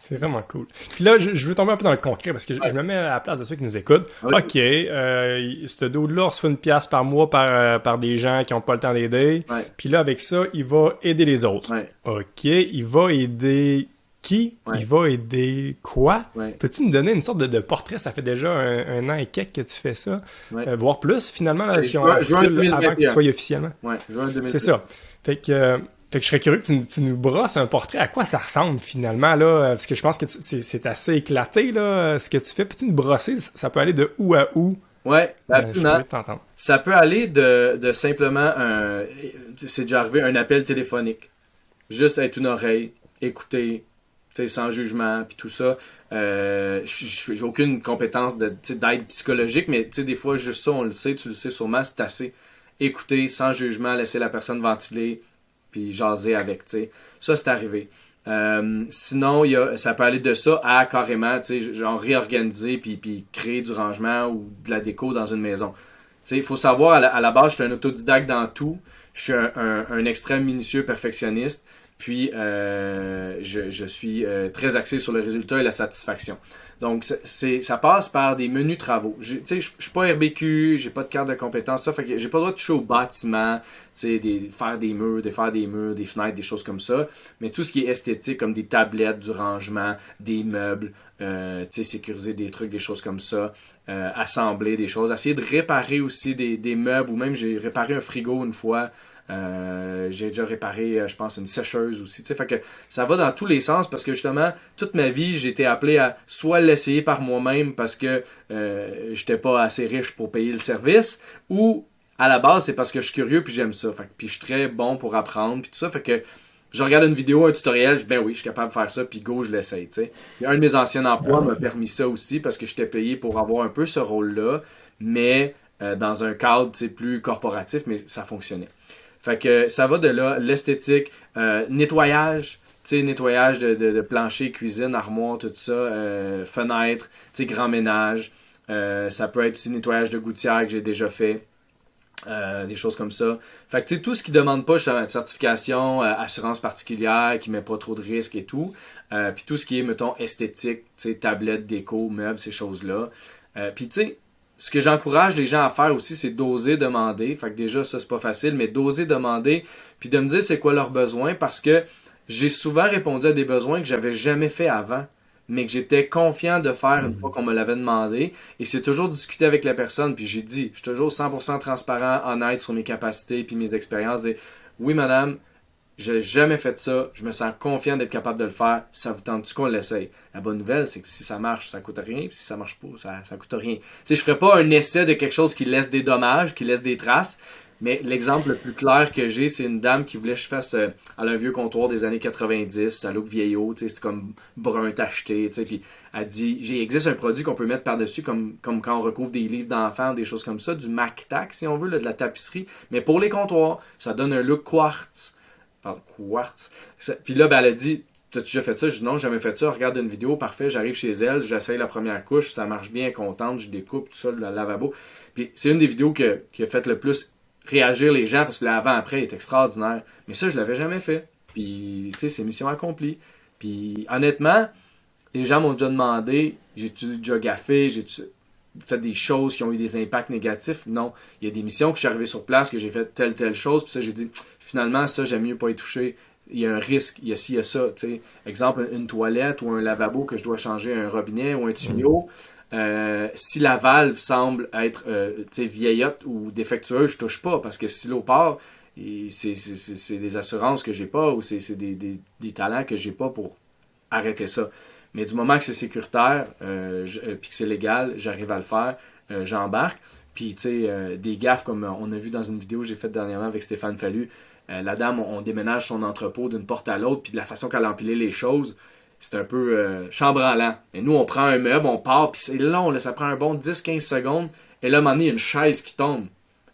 C'est vraiment cool. Puis là, je veux tomber un peu dans le concret parce que je me mets à la place de ceux qui nous écoutent. Oui. OK, ce dude-là reçoit une pièce par mois par des gens qui n'ont pas le temps d'aider. Ouais. Puis là, avec ça, il va aider les autres. Ouais. OK, il va aider qui? Ouais. Il va aider quoi? Ouais. Peux-tu me donner une sorte de portrait? Ça fait déjà un an et quelques que tu fais ça. Ouais. Voire plus, finalement, là, si on avant que tu sois officiellement. Oui, juin 2021. C'est ça. Fait que je serais curieux que tu nous brosses un portrait. À quoi ça ressemble finalement, là? Parce que je pense que c'est assez éclaté, là, ce que tu fais. Peux-tu nous brosser? Ça peut aller de où à où? Oui, absolument. Ça peut aller de simplement c'est déjà arrivé, un appel téléphonique. Juste être une oreille, écouter, sans jugement, puis tout ça. J'ai aucune compétence d'aide psychologique, mais des fois, juste ça, on le sait, tu le sais sûrement, c'est assez. Écouter sans jugement, laisser la personne ventiler, puis jaser avec, tu sais. Ça, c'est arrivé. Sinon, ça peut aller de ça à carrément, tu sais, genre réorganiser puis créer du rangement ou de la déco dans une maison. Tu sais, il faut savoir, à la base, je suis un autodidacte dans tout. Je suis un extrême minutieux perfectionniste. Puis, je suis très axé sur le résultat et la satisfaction. Donc, ça passe par des menus travaux. Je suis pas RBQ, j'ai pas de carte de compétences, ça fait que j'ai pas le droit de toucher au bâtiment, faire des murs, défaire des murs, des fenêtres, des choses comme ça. Mais tout ce qui est esthétique, comme des tablettes, du rangement, des meubles, sécuriser des trucs, des choses comme ça, assembler des choses, essayer de réparer aussi des meubles, ou même j'ai réparé un frigo une fois. J'ai déjà réparé, je pense, une sécheuse aussi. Fait que ça va dans tous les sens parce que justement, toute ma vie, j'ai été appelé à soit l'essayer par moi-même parce que j'étais pas assez riche pour payer le service, ou à la base, c'est parce que je suis curieux puis j'aime ça. Puis je suis très bon pour apprendre puis tout ça. Fait que je regarde une vidéo, un tutoriel, je dis ben oui, je suis capable de faire ça, puis go, je l'essaye. Un de mes anciens emplois m'a permis ça aussi parce que j'étais payé pour avoir un peu ce rôle-là, mais dans un cadre plus corporatif, mais ça fonctionnait. Fait que ça va de là, l'esthétique, nettoyage de plancher, cuisine, armoire, tout ça, fenêtres, grand ménage. Ça peut être aussi nettoyage de gouttière que j'ai déjà fait. Des choses comme ça. Fait que tout ce qui demande pas certification, assurance particulière, qui met pas trop de risques et tout. Puis tout ce qui est, mettons, esthétique, tablette, déco, meubles, ces choses-là. Puis tu sais, ce que j'encourage les gens à faire aussi, c'est d'oser demander. Fait que déjà, ça, c'est pas facile, mais d'oser demander, puis de me dire c'est quoi leurs besoins, parce que j'ai souvent répondu à des besoins que j'avais jamais fait avant, mais que j'étais confiant de faire une fois qu'on me l'avait demandé. Et c'est toujours discuter avec la personne, puis j'ai dit, je suis toujours 100% transparent, honnête sur mes capacités puis mes expériences. Oui, madame, j'ai jamais fait ça, je me sens confiant d'être capable de le faire, ça vous tente-tu qu'on l'essaye? La bonne nouvelle, c'est que si ça marche, ça coûte rien, puis si ça marche pas, ça coûte rien. Tu sais, je ferais pas un essai de quelque chose qui laisse des dommages, qui laisse des traces, mais l'exemple le plus clair que j'ai, c'est une dame qui voulait que je fasse elle a un vieux comptoir des années 90, ça look vieillot, tu sais, c'est comme brun tacheté, tu sais, puis elle dit, il existe un produit qu'on peut mettre par-dessus, comme quand on recouvre des livres d'enfants, des choses comme ça, du MacTac, si on veut, là, de la tapisserie, mais pour les comptoirs, ça donne un look quartz. Quartz. Puis là, elle a dit, t'as-tu déjà fait ça? Je dis non, j'ai jamais fait ça. Regarde une vidéo, parfait, j'arrive chez elle, j'essaye la première couche, ça marche bien, contente, je découpe tout ça, le lavabo. Puis c'est une des vidéos qui a fait le plus réagir les gens parce que l'avant-après est extraordinaire. Mais ça, je l'avais jamais fait. Puis, tu sais, c'est mission accomplie. Puis, honnêtement, les gens m'ont déjà demandé, j'ai-tu déjà gaffé, j'ai-tu fait des choses qui ont eu des impacts négatifs? Non. Il y a des missions que je suis arrivé sur place, que j'ai fait telle chose, puis ça, j'ai dit, finalement, ça, j'aime mieux pas y toucher. il y a un risque, il y a ci, il y a ça. T'sais. Exemple, une toilette ou un lavabo que je dois changer un robinet ou un tuyau. Si la valve semble être vieillotte ou défectueuse, je touche pas parce que si l'eau part, c'est des assurances que j'ai pas ou c'est des talents que j'ai pas pour arrêter ça. Mais du moment que c'est sécuritaire puis que c'est légal, j'arrive à le faire, j'embarque. Puis, tu sais, des gaffes comme on a vu dans une vidéo que j'ai faite dernièrement avec Stéphane Fallu, la dame, on déménage son entrepôt d'une porte à l'autre, puis de la façon qu'elle a empilé les choses, c'est un peu chambranlant. Et nous, on prend un meuble, on part, puis c'est long, là, ça prend un bon 10-15 secondes. Et là, à un moment donné, il y a une chaise qui tombe.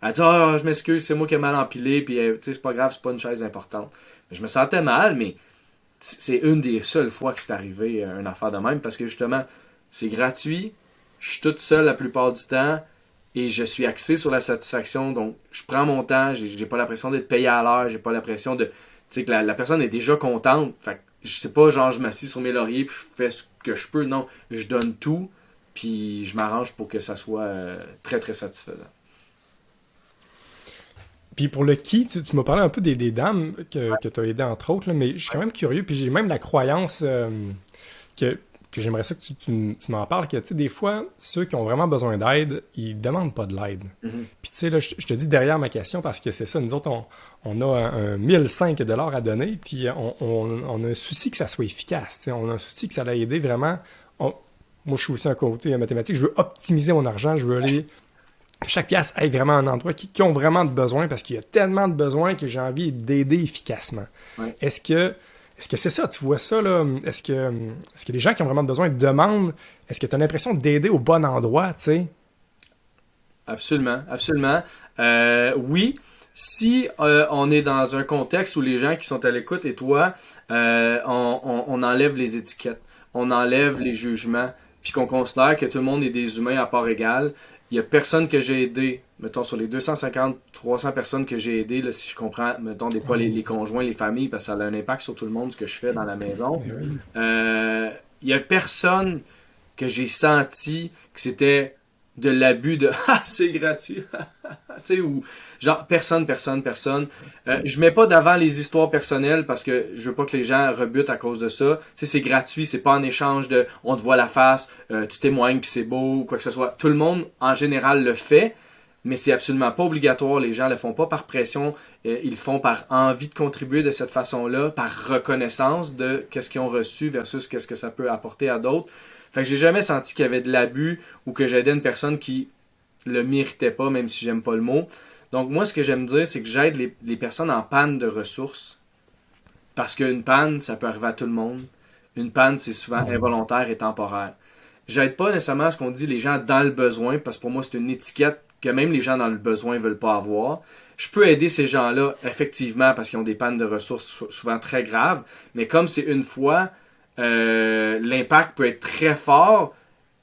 Elle dit « Ah, je m'excuse, c'est moi qui ai mal empilé, puis tu sais, c'est pas grave, c'est pas une chaise importante. » Je me sentais mal, mais c'est une des seules fois que c'est arrivé une affaire de même, parce que justement, c'est gratuit, je suis toute seule la plupart du temps, et je suis axé sur la satisfaction, donc je prends mon temps, j'ai pas l'impression d'être payé à l'heure, j'ai pas l'impression de, tu sais, que la personne est déjà contente, fait que je sais pas, genre je m'assis sur mes lauriers puis je fais ce que je peux, non, je donne tout, puis je m'arrange pour que ça soit très très satisfaisant. Puis pour le qui, tu m'as parlé un peu des dames que tu as aidées entre autres, là, mais je suis quand même curieux, puis j'ai même la croyance que, que j'aimerais ça que tu m'en parles, que tu sais, des fois, ceux qui ont vraiment besoin d'aide, ils demandent pas de l'aide. Mhm. Puis tu sais, là, je te dis derrière ma question parce que c'est ça, nous autres, on a un 1005 $ à donner, puis on a un souci que ça soit efficace, tu sais, on a un souci que ça va aider vraiment. Moi, je suis aussi un côté mathématique, je veux optimiser mon argent, je veux aller chaque pièce aille vraiment à un endroit qui ont vraiment de besoin parce qu'il y a tellement de besoins que j'ai envie d'aider efficacement. Ouais. Est-ce que c'est ça, tu vois ça, là? Est-ce que les gens qui ont vraiment besoin demandent, est-ce que tu as l'impression d'aider au bon endroit, tu sais? Absolument, absolument. Oui, si on est dans un contexte où les gens qui sont à l'écoute et toi, on enlève les étiquettes, on enlève les jugements, puis qu'on considère que tout le monde est des humains à part égale, il y a personne que j'ai aidé, mettons sur les 250, 300 personnes que j'ai aidées, là, si je comprends, mettons des fois les conjoints, les familles, parce que ça a un impact sur tout le monde ce que je fais dans la maison. Mais oui. Il y a personne que j'ai senti que c'était de l'abus de ah c'est gratuit tu sais ou genre personne je mets pas d'avant les histoires personnelles parce que je veux pas que les gens rebutent à cause de ça. Tu sais, c'est gratuit, c'est pas en échange de on te voit la face, tu témoignes puis c'est beau ou quoi que ce soit. Tout le monde en général le fait, mais c'est absolument pas obligatoire. Les gens le font pas par pression, ils le font par envie de contribuer de cette façon-là, par reconnaissance de qu'est-ce qu'ils ont reçu versus qu'est-ce que ça peut apporter à d'autres. Fait que j'ai jamais senti qu'il y avait de l'abus ou que j'aidais une personne qui le méritait pas, même si j'aime pas le mot. Donc moi, ce que j'aime dire, c'est que j'aide les personnes en panne de ressources. Parce qu'une panne, ça peut arriver à tout le monde. Une panne, c'est souvent involontaire et temporaire. J'aide pas nécessairement à ce qu'on dit les gens dans le besoin, parce que pour moi, c'est une étiquette que même les gens dans le besoin veulent pas avoir. Je peux aider ces gens-là, effectivement, parce qu'ils ont des pannes de ressources souvent très graves, mais comme c'est une fois, l'impact peut être très fort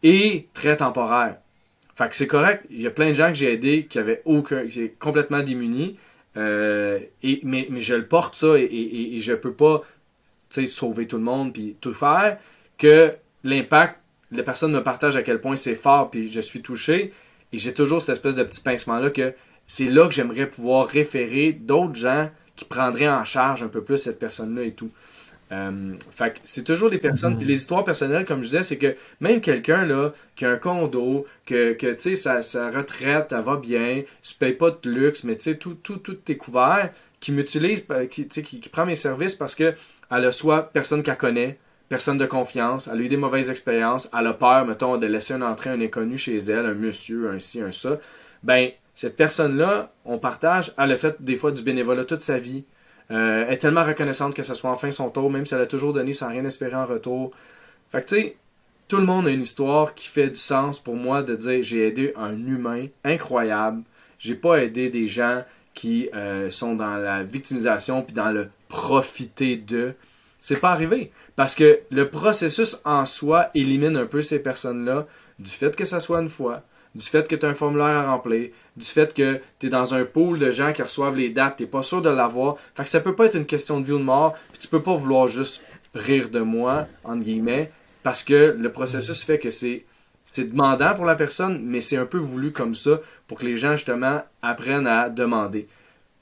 et très temporaire. Fait que c'est correct. Il y a plein de gens que j'ai aidés qui avaient qui étaient complètement démunis. Mais je le porte ça et je peux pas sauver tout le monde puis tout faire. Que l'impact, la personne me partage à quel point c'est fort puis je suis touché. Et j'ai toujours cette espèce de petit pincement-là que c'est là que j'aimerais pouvoir référer d'autres gens qui prendraient en charge un peu plus cette personne-là et tout. Fait que c'est toujours des personnes, puis les histoires personnelles, comme je disais, c'est que même quelqu'un là qui a un condo, que tu sais, sa retraite, elle va bien, tu payes pas de luxe, mais tu sais, tout est couvert, qui m'utilise, qui prend mes services parce que elle a soit personne qu'elle connaît, personne de confiance, elle a eu des mauvaises expériences, elle a peur, mettons, de laisser une entrée un inconnu chez elle, un monsieur, un ci, un ça. Ben, cette personne-là, on partage, elle a fait des fois du bénévolat toute sa vie. Elle est tellement reconnaissante que ce soit enfin son tour, même si elle a toujours donné sans rien espérer en retour. Fait que tu sais, tout le monde a une histoire qui fait du sens pour moi de dire j'ai aidé un humain incroyable. J'ai pas aidé des gens qui sont dans la victimisation puis dans le profiter de. C'est pas arrivé. Parce que le processus en soi élimine un peu ces personnes-là du fait que ça soit une fois, du fait que tu as un formulaire à remplir, du fait que tu es dans un pool de gens qui reçoivent les dates, tu n'es pas sûr de l'avoir. Fait que ça peut pas être une question de vie ou de mort, puis tu peux pas vouloir juste rire de moi, entre guillemets, parce que le processus fait que c'est demandant pour la personne, mais c'est un peu voulu comme ça pour que les gens, justement, apprennent à demander.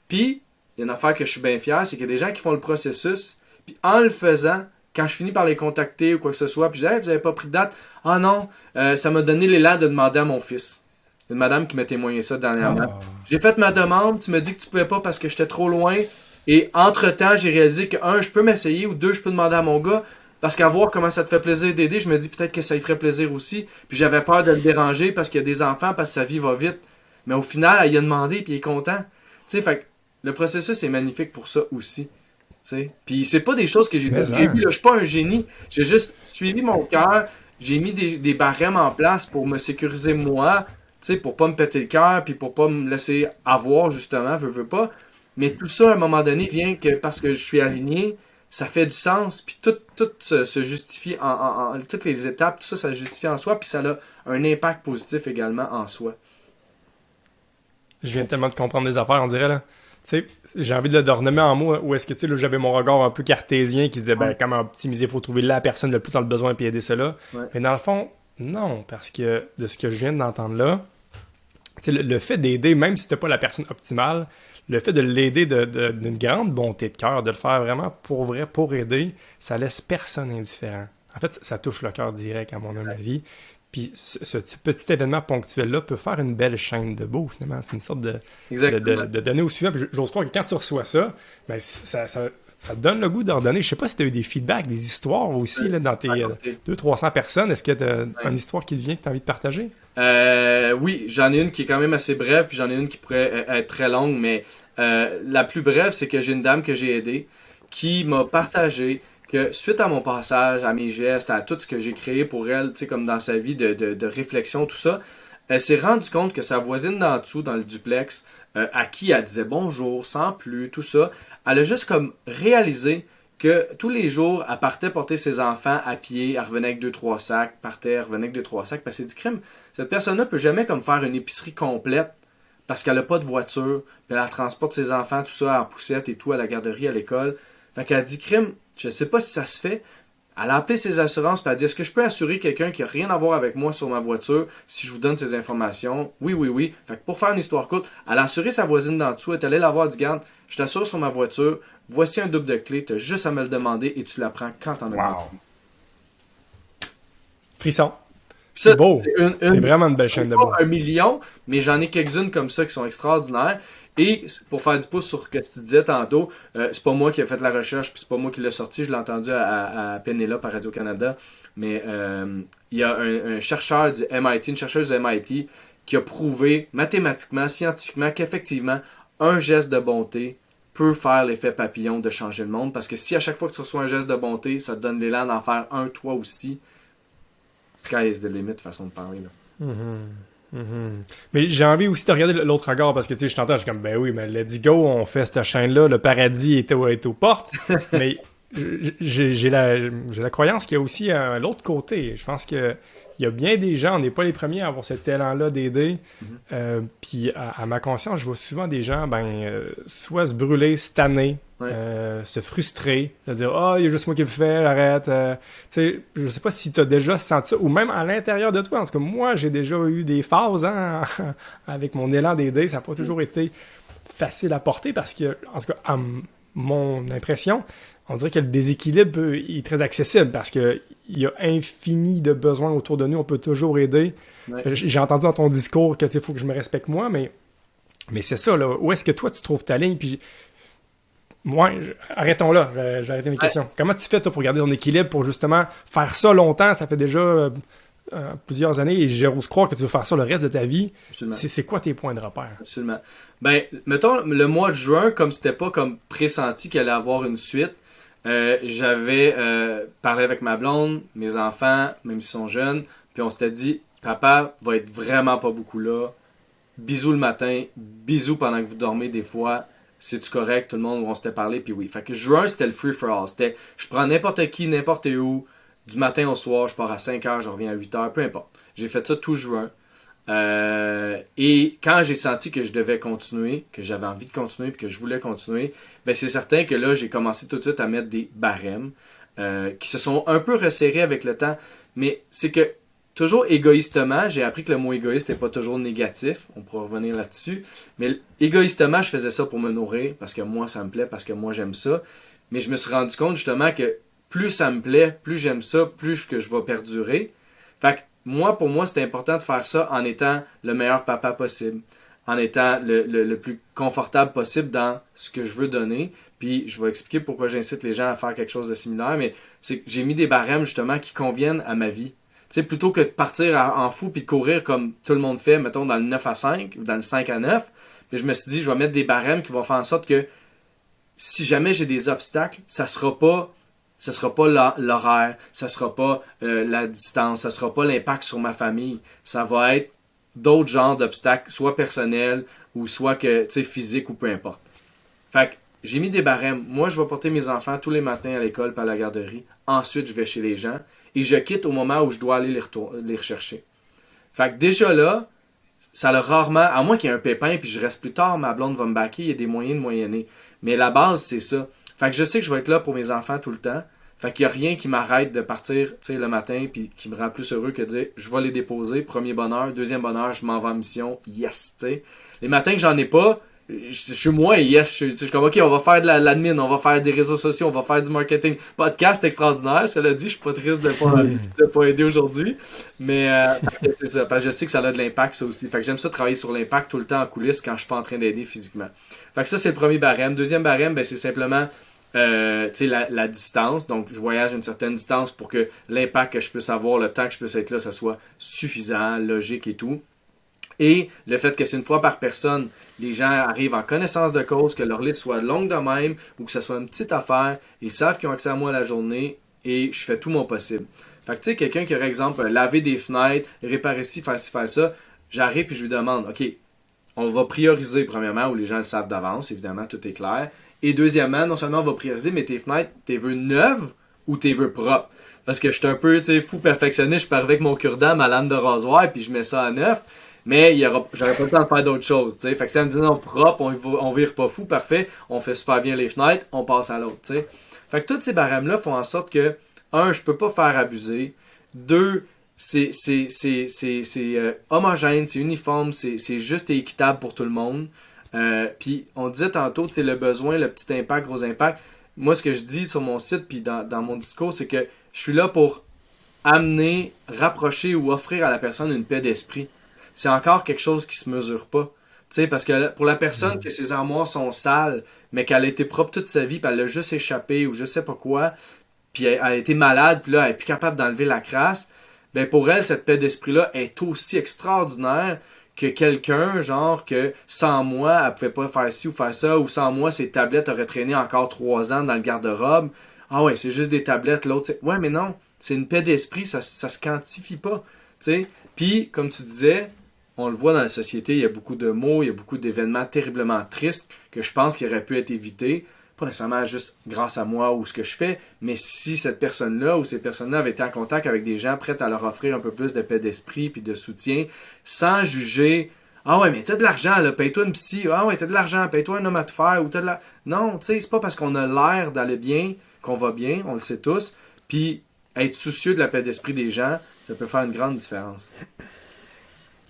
Puis, il y a une affaire que je suis bien fier, c'est qu'il y a des gens qui font le processus, puis en le faisant, quand je finis par les contacter ou quoi que ce soit, puis je dis hey, vous avez pas pris de date? Ah non, ça m'a donné l'élan de demander à mon fils. Une madame qui m'a témoigné ça dernièrement. Ah. J'ai fait ma demande, tu m'as dit que tu pouvais pas parce que j'étais trop loin, et entre-temps, j'ai réalisé que, un, je peux m'essayer, ou deux, je peux demander à mon gars, parce qu'à voir comment ça te fait plaisir d'aider, je me dis peut-être que ça lui ferait plaisir aussi, puis j'avais peur de le déranger parce qu'il y a des enfants, parce que sa vie va vite. Mais au final, elle y a demandé, puis il est content. Tu sais, fait que le processus est magnifique pour ça aussi. T'sais. Puis c'est pas des choses que j'ai Mais prévues, hein. là. Je suis pas un génie. J'ai juste suivi mon cœur. J'ai mis des barèmes en place pour me sécuriser moi, pour pas me péter le cœur, puis pour pas me laisser avoir, justement, veux pas. Mais tout ça, à un moment donné, vient que parce que je suis aligné, ça fait du sens, puis tout se justifie toutes les étapes, tout ça, ça se justifie en soi, puis ça a un impact positif également en soi. Je viens tellement de comprendre des affaires, on dirait, là. Tu sais, j'ai envie de le renommer en mots, où est-ce que, tu sais, là, j'avais mon regard un peu cartésien qui disait, ben, Ouais, comment optimiser, il faut trouver la personne le plus dans le besoin et aider cela. ouais, Mais dans le fond, non, parce que de ce que je viens d'entendre là, tu sais, le fait d'aider, même si c'était pas la personne optimale, le fait de l'aider d'une grande bonté de cœur, de le faire vraiment pour vrai, pour aider, ça laisse personne indifférent. En fait, ça touche le cœur direct, à mon humble avis. Puis ce petit événement ponctuel-là peut faire une belle chaîne de beau, finalement. C'est une sorte exactement. de donner au suivant. Puis j'ose croire que quand tu reçois ça, ben, ça te donne le goût d'en donner. Je sais pas si tu as eu des feedbacks, des histoires aussi là, dans tes Raconter. 200-300 personnes. Est-ce que tu as Ouais. une histoire qui te vient que tu as envie de partager? Oui, j'en ai une qui est quand même assez brève, puis j'en ai une qui pourrait être très longue, mais la plus brève, c'est que j'ai une dame que j'ai aidée qui m'a partagé que suite à mon passage, à mes gestes, à tout ce que j'ai créé pour elle, tu sais, comme dans sa vie de réflexion, tout ça, elle s'est rendue compte que sa voisine d'en dessous, dans le duplex, à qui elle disait bonjour, sans plus, tout ça, elle a juste comme réalisé que tous les jours, elle partait porter ses enfants à pied, elle revenait avec deux, trois sacs, partait, elle revenait avec deux, trois sacs, parce qu'elle dit crime, cette personne-là peut jamais comme faire une épicerie complète parce qu'elle a pas de voiture, puis elle transporte ses enfants, tout ça, en poussette et tout, à la garderie, à l'école. Fait qu'elle dit crime, je sais pas si ça se fait. Elle a appelé ses assurances, puis elle a dit est-ce que je peux assurer quelqu'un qui a rien à voir avec moi sur ma voiture si je vous donne ces informations? Oui, oui, oui. Fait que pour faire une histoire courte, elle a assuré sa voisine d'en dessous, elle est allée la voir, elle dit garde, je t'assure sur ma voiture, voici un double de clé, t'as juste à me le demander et tu la prends quand t'en as besoin. Wow. Frisson. Ça, C'est beau. c'est C'est vraiment une belle chaîne de pas beau. un million, mais j'en ai quelques-unes comme ça qui sont extraordinaires. Et pour faire du pouce sur ce que tu disais tantôt, c'est pas moi qui ai fait la recherche, puis c'est pas moi qui l'ai sorti, je l'ai entendu à Pénélope à Radio-Canada. Mais il y a un chercheur du MIT, une chercheuse du MIT, qui a prouvé mathématiquement, scientifiquement, qu'effectivement, un geste de bonté peut faire l'effet papillon de changer le monde. Parce que si à chaque fois que tu reçois un geste de bonté, ça te donne l'élan d'en faire un toi aussi, sky is the limit, façon de parler. Là. Mhm. Mhm. Mais j'ai envie aussi de regarder l'autre regard parce que tu sais, je t'entends, je suis comme ben oui, mais let's go, on fait cette chaîne-là, le paradis est aux portes. Mais j'ai la croyance qu'il y a aussi l'autre côté. Je pense que il y a bien des gens, on n'est pas les premiers à avoir cet élan-là d'aider. Mhm. Puis à ma conscience, je vois souvent des gens soit se brûler, se tanner, Ouais. se frustrer, de dire ah, il y a juste moi qui le fais, arrête. Tu sais, je sais pas si tu as déjà senti ça, ou même à l'intérieur de toi, parce que moi, j'ai déjà eu des phases hein, avec mon élan d'aider, ça n'a pas toujours été facile à porter parce que, en tout cas, à mon impression, on dirait que le déséquilibre est très accessible parce que il y a infini de besoins autour de nous, on peut toujours aider. Ouais. J'ai entendu dans ton discours que il faut que je me respecte moi, mais c'est ça, là. Où est-ce que toi tu trouves ta ligne? Puis moi, arrêtons là, j'ai arrêté mes Ouais, questions. Comment tu fais toi pour garder ton équilibre, pour justement faire ça longtemps? Ça fait déjà plusieurs années et j'ose croire que tu veux faire ça le reste de ta vie. absolument. C'est quoi tes points de repère? Absolument. Ben, mettons, le mois de juin, comme c'était pas comme pressenti qu'il allait avoir une suite, j'avais parlé avec ma blonde, mes enfants, même s'ils sont jeunes, puis on s'était dit, papa va être vraiment pas beaucoup là. Bisous le matin, bisous pendant que vous dormez des fois. C'est-tu correct? Tout le monde, on s'était parlé, puis oui. Fait que juin, c'était le free for all. C'était, je prends n'importe qui, n'importe où, du matin au soir, je pars à 5 heures, je reviens à 8 heures, peu importe. J'ai fait ça tout juin. Et quand j'ai senti que je devais continuer, que j'avais envie de continuer, puis que je voulais continuer, ben c'est certain que là, j'ai commencé tout de suite à mettre des barèmes qui se sont un peu resserrés avec le temps. Mais c'est que toujours égoïstement, j'ai appris que le mot égoïste n'est pas toujours négatif, on pourra revenir là-dessus, mais égoïstement, je faisais ça pour me nourrir, parce que moi, ça me plaît, parce que moi, j'aime ça. Mais je me suis rendu compte justement que plus ça me plaît, plus j'aime ça, plus que je vais perdurer. Fait que moi, pour moi, c'est important de faire ça en étant le meilleur papa possible, en étant le plus confortable possible dans ce que je veux donner. Puis je vais expliquer pourquoi j'incite les gens à faire quelque chose de similaire, mais c'est que j'ai mis des barèmes justement qui conviennent à ma vie. Tu sais, plutôt que de partir en fou puis de courir comme tout le monde fait, mettons dans le 9 à 5 ou dans le 5 à 9, puis je me suis dit, je vais mettre des barèmes qui vont faire en sorte que si jamais j'ai des obstacles, ça sera pas l'horaire, ça sera pas la distance, ça sera pas l'impact sur ma famille. Ça va être d'autres genres d'obstacles, soit personnels ou soit que, tu sais, physiques ou peu importe. Fait que j'ai mis des barèmes. Moi, je vais porter mes enfants tous les matins à l'école par la garderie. Ensuite, je vais chez les gens et je quitte au moment où je dois aller les rechercher. Fait que déjà là, ça l'a rarement, à moins qu'il y ait un pépin puis je reste plus tard, ma blonde va me baquer, il y a des moyens de moyenner. Mais la base, c'est ça. Fait que je sais que je vais être là pour mes enfants tout le temps. Fait qu'il n'y a rien qui m'arrête de partir le matin puis qui me rend plus heureux que de dire je vais les déposer, premier bonheur, deuxième bonheur, je m'en vais en mission, yes, tu sais. Les matins que j'en ai pas, je suis moi et yes, je suis comme ok, on va faire de l'admin, on va faire des réseaux sociaux, on va faire du marketing. Podcast extraordinaire, cela dit, je suis pas triste de pas aider aujourd'hui. Mais c'est ça, parce que je sais que ça a de l'impact ça aussi. Fait que j'aime ça travailler sur l'impact tout le temps en coulisses quand je suis pas en train d'aider physiquement. Fait que ça, c'est le premier barème. Deuxième barème, ben, c'est simplement la distance. Donc, je voyage une certaine distance pour que l'impact que je puisse avoir, le temps que je puisse être là, ça soit suffisant, logique et tout. Et le fait que c'est une fois par personne, les gens arrivent en connaissance de cause, que leur liste soit longue de même ou que ce soit une petite affaire, ils savent qu'ils ont accès à moi la journée et je fais tout mon possible. Fait que tu sais, quelqu'un qui aurait exemple laver des fenêtres, réparer ci, faire ça, j'arrive et je lui demande, ok, on va prioriser premièrement où les gens le savent d'avance, évidemment, tout est clair. Et deuxièmement, non seulement on va prioriser, mais tes fenêtres, t'es veux neuves ou t'es veux propres. Parce que je suis un peu fou perfectionniste, je pars avec mon cure-dent, ma lame de rasoir, puis je mets ça à neuf. Mais j'aurais pas le temps de faire d'autres choses. T'sais. Fait que ça me dit non, propre, on vire pas fou, parfait, on fait super bien les fenêtres, on passe à l'autre. T'sais. Fait que tous ces barèmes-là font en sorte que, un, je peux pas faire abuser. Deux, c'est homogène, c'est uniforme, c'est juste et équitable pour tout le monde. Puis on disait tantôt, le besoin, le petit impact, gros impact. Moi, ce que je dis sur mon site puis dans mon discours, c'est que je suis là pour amener, rapprocher ou offrir à la personne une paix d'esprit. C'est encore quelque chose qui se mesure pas. T'sais, parce que pour la personne que ses armoires sont sales, mais qu'elle a été propre toute sa vie, puis elle a juste échappé ou je sais pas quoi, puis elle a été malade, puis là, elle est plus capable d'enlever la crasse, ben pour elle, cette paix d'esprit-là est aussi extraordinaire que quelqu'un, genre, que sans moi, elle pouvait pas faire ci ou faire ça, ou sans moi, ses tablettes auraient traîné encore 3 ans dans le garde-robe. Ah ouais, c'est juste des tablettes, l'autre, ouais, mais non, c'est une paix d'esprit, ça se quantifie pas, t'sais. Puis, comme tu disais, on le voit dans la société, il y a beaucoup de mots, il y a beaucoup d'événements terriblement tristes que je pense qu'ils auraient pu être évités. Pas nécessairement juste grâce à moi ou ce que je fais, mais si cette personne-là ou ces personnes-là avaient été en contact avec des gens prêts à leur offrir un peu plus de paix d'esprit puis de soutien, sans juger « Ah ouais, mais t'as de l'argent, là, paye-toi une psy. Ah ouais, t'as de l'argent, paye-toi un homme à te faire. » ou t'as de la... Non, tu sais, c'est pas parce qu'on a l'air d'aller bien qu'on va bien, on le sait tous. Puis être soucieux de la paix d'esprit des gens, ça peut faire une grande différence.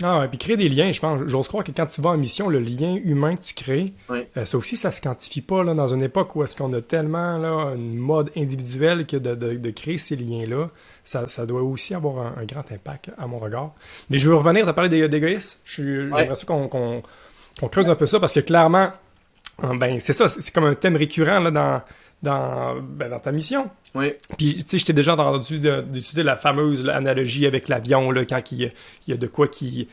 Ah ouais, puis créer des liens, je pense, j'ose croire que quand tu vas en mission, le lien humain que tu crées, Oui. Ça aussi, ça se quantifie pas là, dans une époque où est-ce qu'on a tellement là, une mode individuelle que de créer ces liens-là, ça doit aussi avoir un grand impact à mon regard. Mais je veux revenir, tu as parlé d'égoïsme, j'aimerais ça qu'on creuse un peu ça, parce que clairement, ben c'est ça, c'est comme un thème récurrent là, dans ta mission. Oui. Puis, tu sais, je t'ai déjà entendu d'utiliser la fameuse analogie avec l'avion, là, quand il y a de quoi qui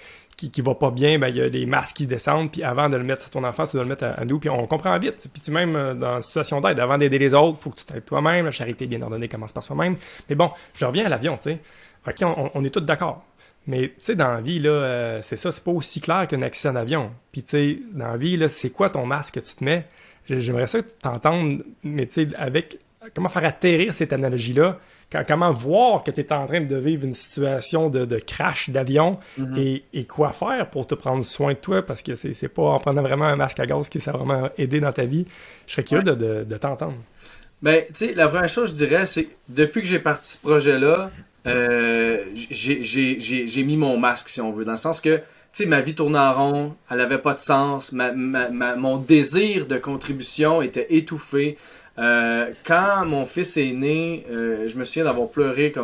va pas bien, ben il y a les masques qui descendent, puis avant de le mettre sur ton enfant, tu dois le mettre à nous, puis on comprend vite. Puis même dans une situation d'aide, avant d'aider les autres, il faut que tu t'aides toi-même, la charité bien ordonnée commence par soi-même. Mais bon, je reviens à l'avion, tu sais. OK, on est tous d'accord. Mais, tu sais, dans la vie, là, c'est ça, c'est pas aussi clair qu'un accident d'avion. Puis, tu sais, dans la vie, là, c'est quoi ton masque que tu te mets? J'aimerais ça que tu t'entendes, mais tu sais, avec comment faire atterrir cette analogie-là, comment voir que tu es en train de vivre une situation de crash d'avion et quoi faire pour te prendre soin de toi, parce que c'est pas en prenant vraiment un masque à gaz qui ça vraiment aidé dans ta vie. Je serais curieux de t'entendre. Ben, tu sais, la première chose, je dirais, c'est que depuis que j'ai parti ce projet-là, j'ai mis mon masque, si on veut, dans le sens que, tu sais, ma vie tournait en rond, elle avait pas de sens, mon désir de contribution était étouffé. Quand mon fils est né, je me souviens d'avoir pleuré tu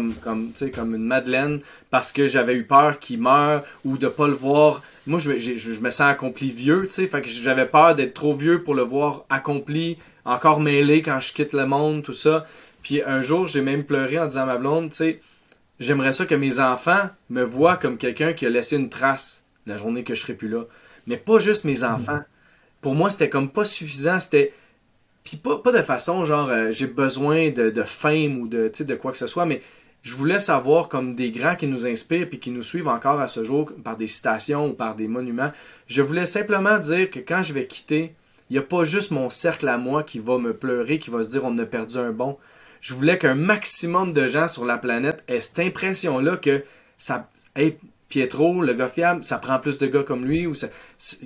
sais, comme une madeleine parce que j'avais eu peur qu'il meure ou de pas le voir. Moi, je me sens accompli vieux, tu sais, fait que j'avais peur d'être trop vieux pour le voir accompli, encore mêlé quand je quitte le monde, tout ça. Puis un jour, j'ai même pleuré en disant à ma blonde, tu sais, j'aimerais ça que mes enfants me voient comme quelqu'un qui a laissé une trace la journée que je serai plus là. Mais pas juste mes enfants. Pour moi, c'était comme pas suffisant, c'était... Puis pas de façon genre j'ai besoin de fame ou de quoi que ce soit, mais je voulais savoir comme des grands qui nous inspirent puis qui nous suivent encore à ce jour par des citations ou par des monuments. Je voulais simplement dire que quand je vais quitter, il n'y a pas juste mon cercle à moi qui va me pleurer, qui va se dire on a perdu un bon. Je voulais qu'un maximum de gens sur la planète aient cette impression-là que ça... Hey, Pietro, le gars fiable, ça prend plus de gars comme lui, ou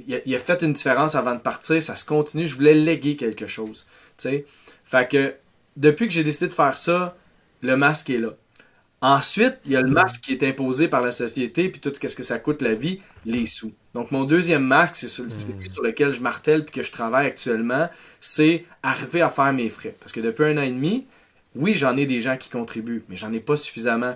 il a fait une différence avant de partir, ça se continue, je voulais léguer quelque chose. T'sais? Fait que depuis que j'ai décidé de faire ça, le masque est là. Ensuite, il y a le masque qui est imposé par la société, puis tout ce que ça coûte la vie, les sous. Donc mon deuxième masque, c'est celui sur lequel je martèle puis que je travaille actuellement, c'est arriver à faire mes frais. Parce que depuis 1 an et demi, oui, j'en ai des gens qui contribuent, mais j'en ai pas suffisamment.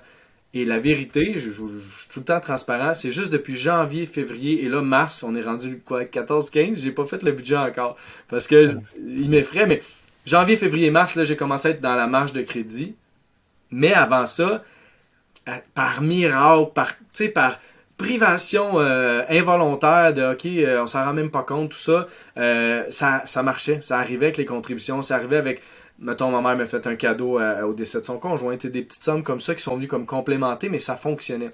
Et la vérité, je suis tout le temps transparent, c'est juste depuis janvier, février, et là, mars, on est rendu quoi, 14-15, j'ai pas fait le budget encore, parce que il m'effraie, mais janvier, février, mars, là, j'ai commencé à être dans la marge de crédit, mais avant ça, par miracle, par privation involontaire de OK, on s'en rend même pas compte, tout ça, ça marchait, ça arrivait avec les contributions, ça arrivait avec... Mettons, ma mère m'a fait un cadeau au décès de son conjoint. Des petites sommes comme ça qui sont venues comme complémenter, mais ça fonctionnait.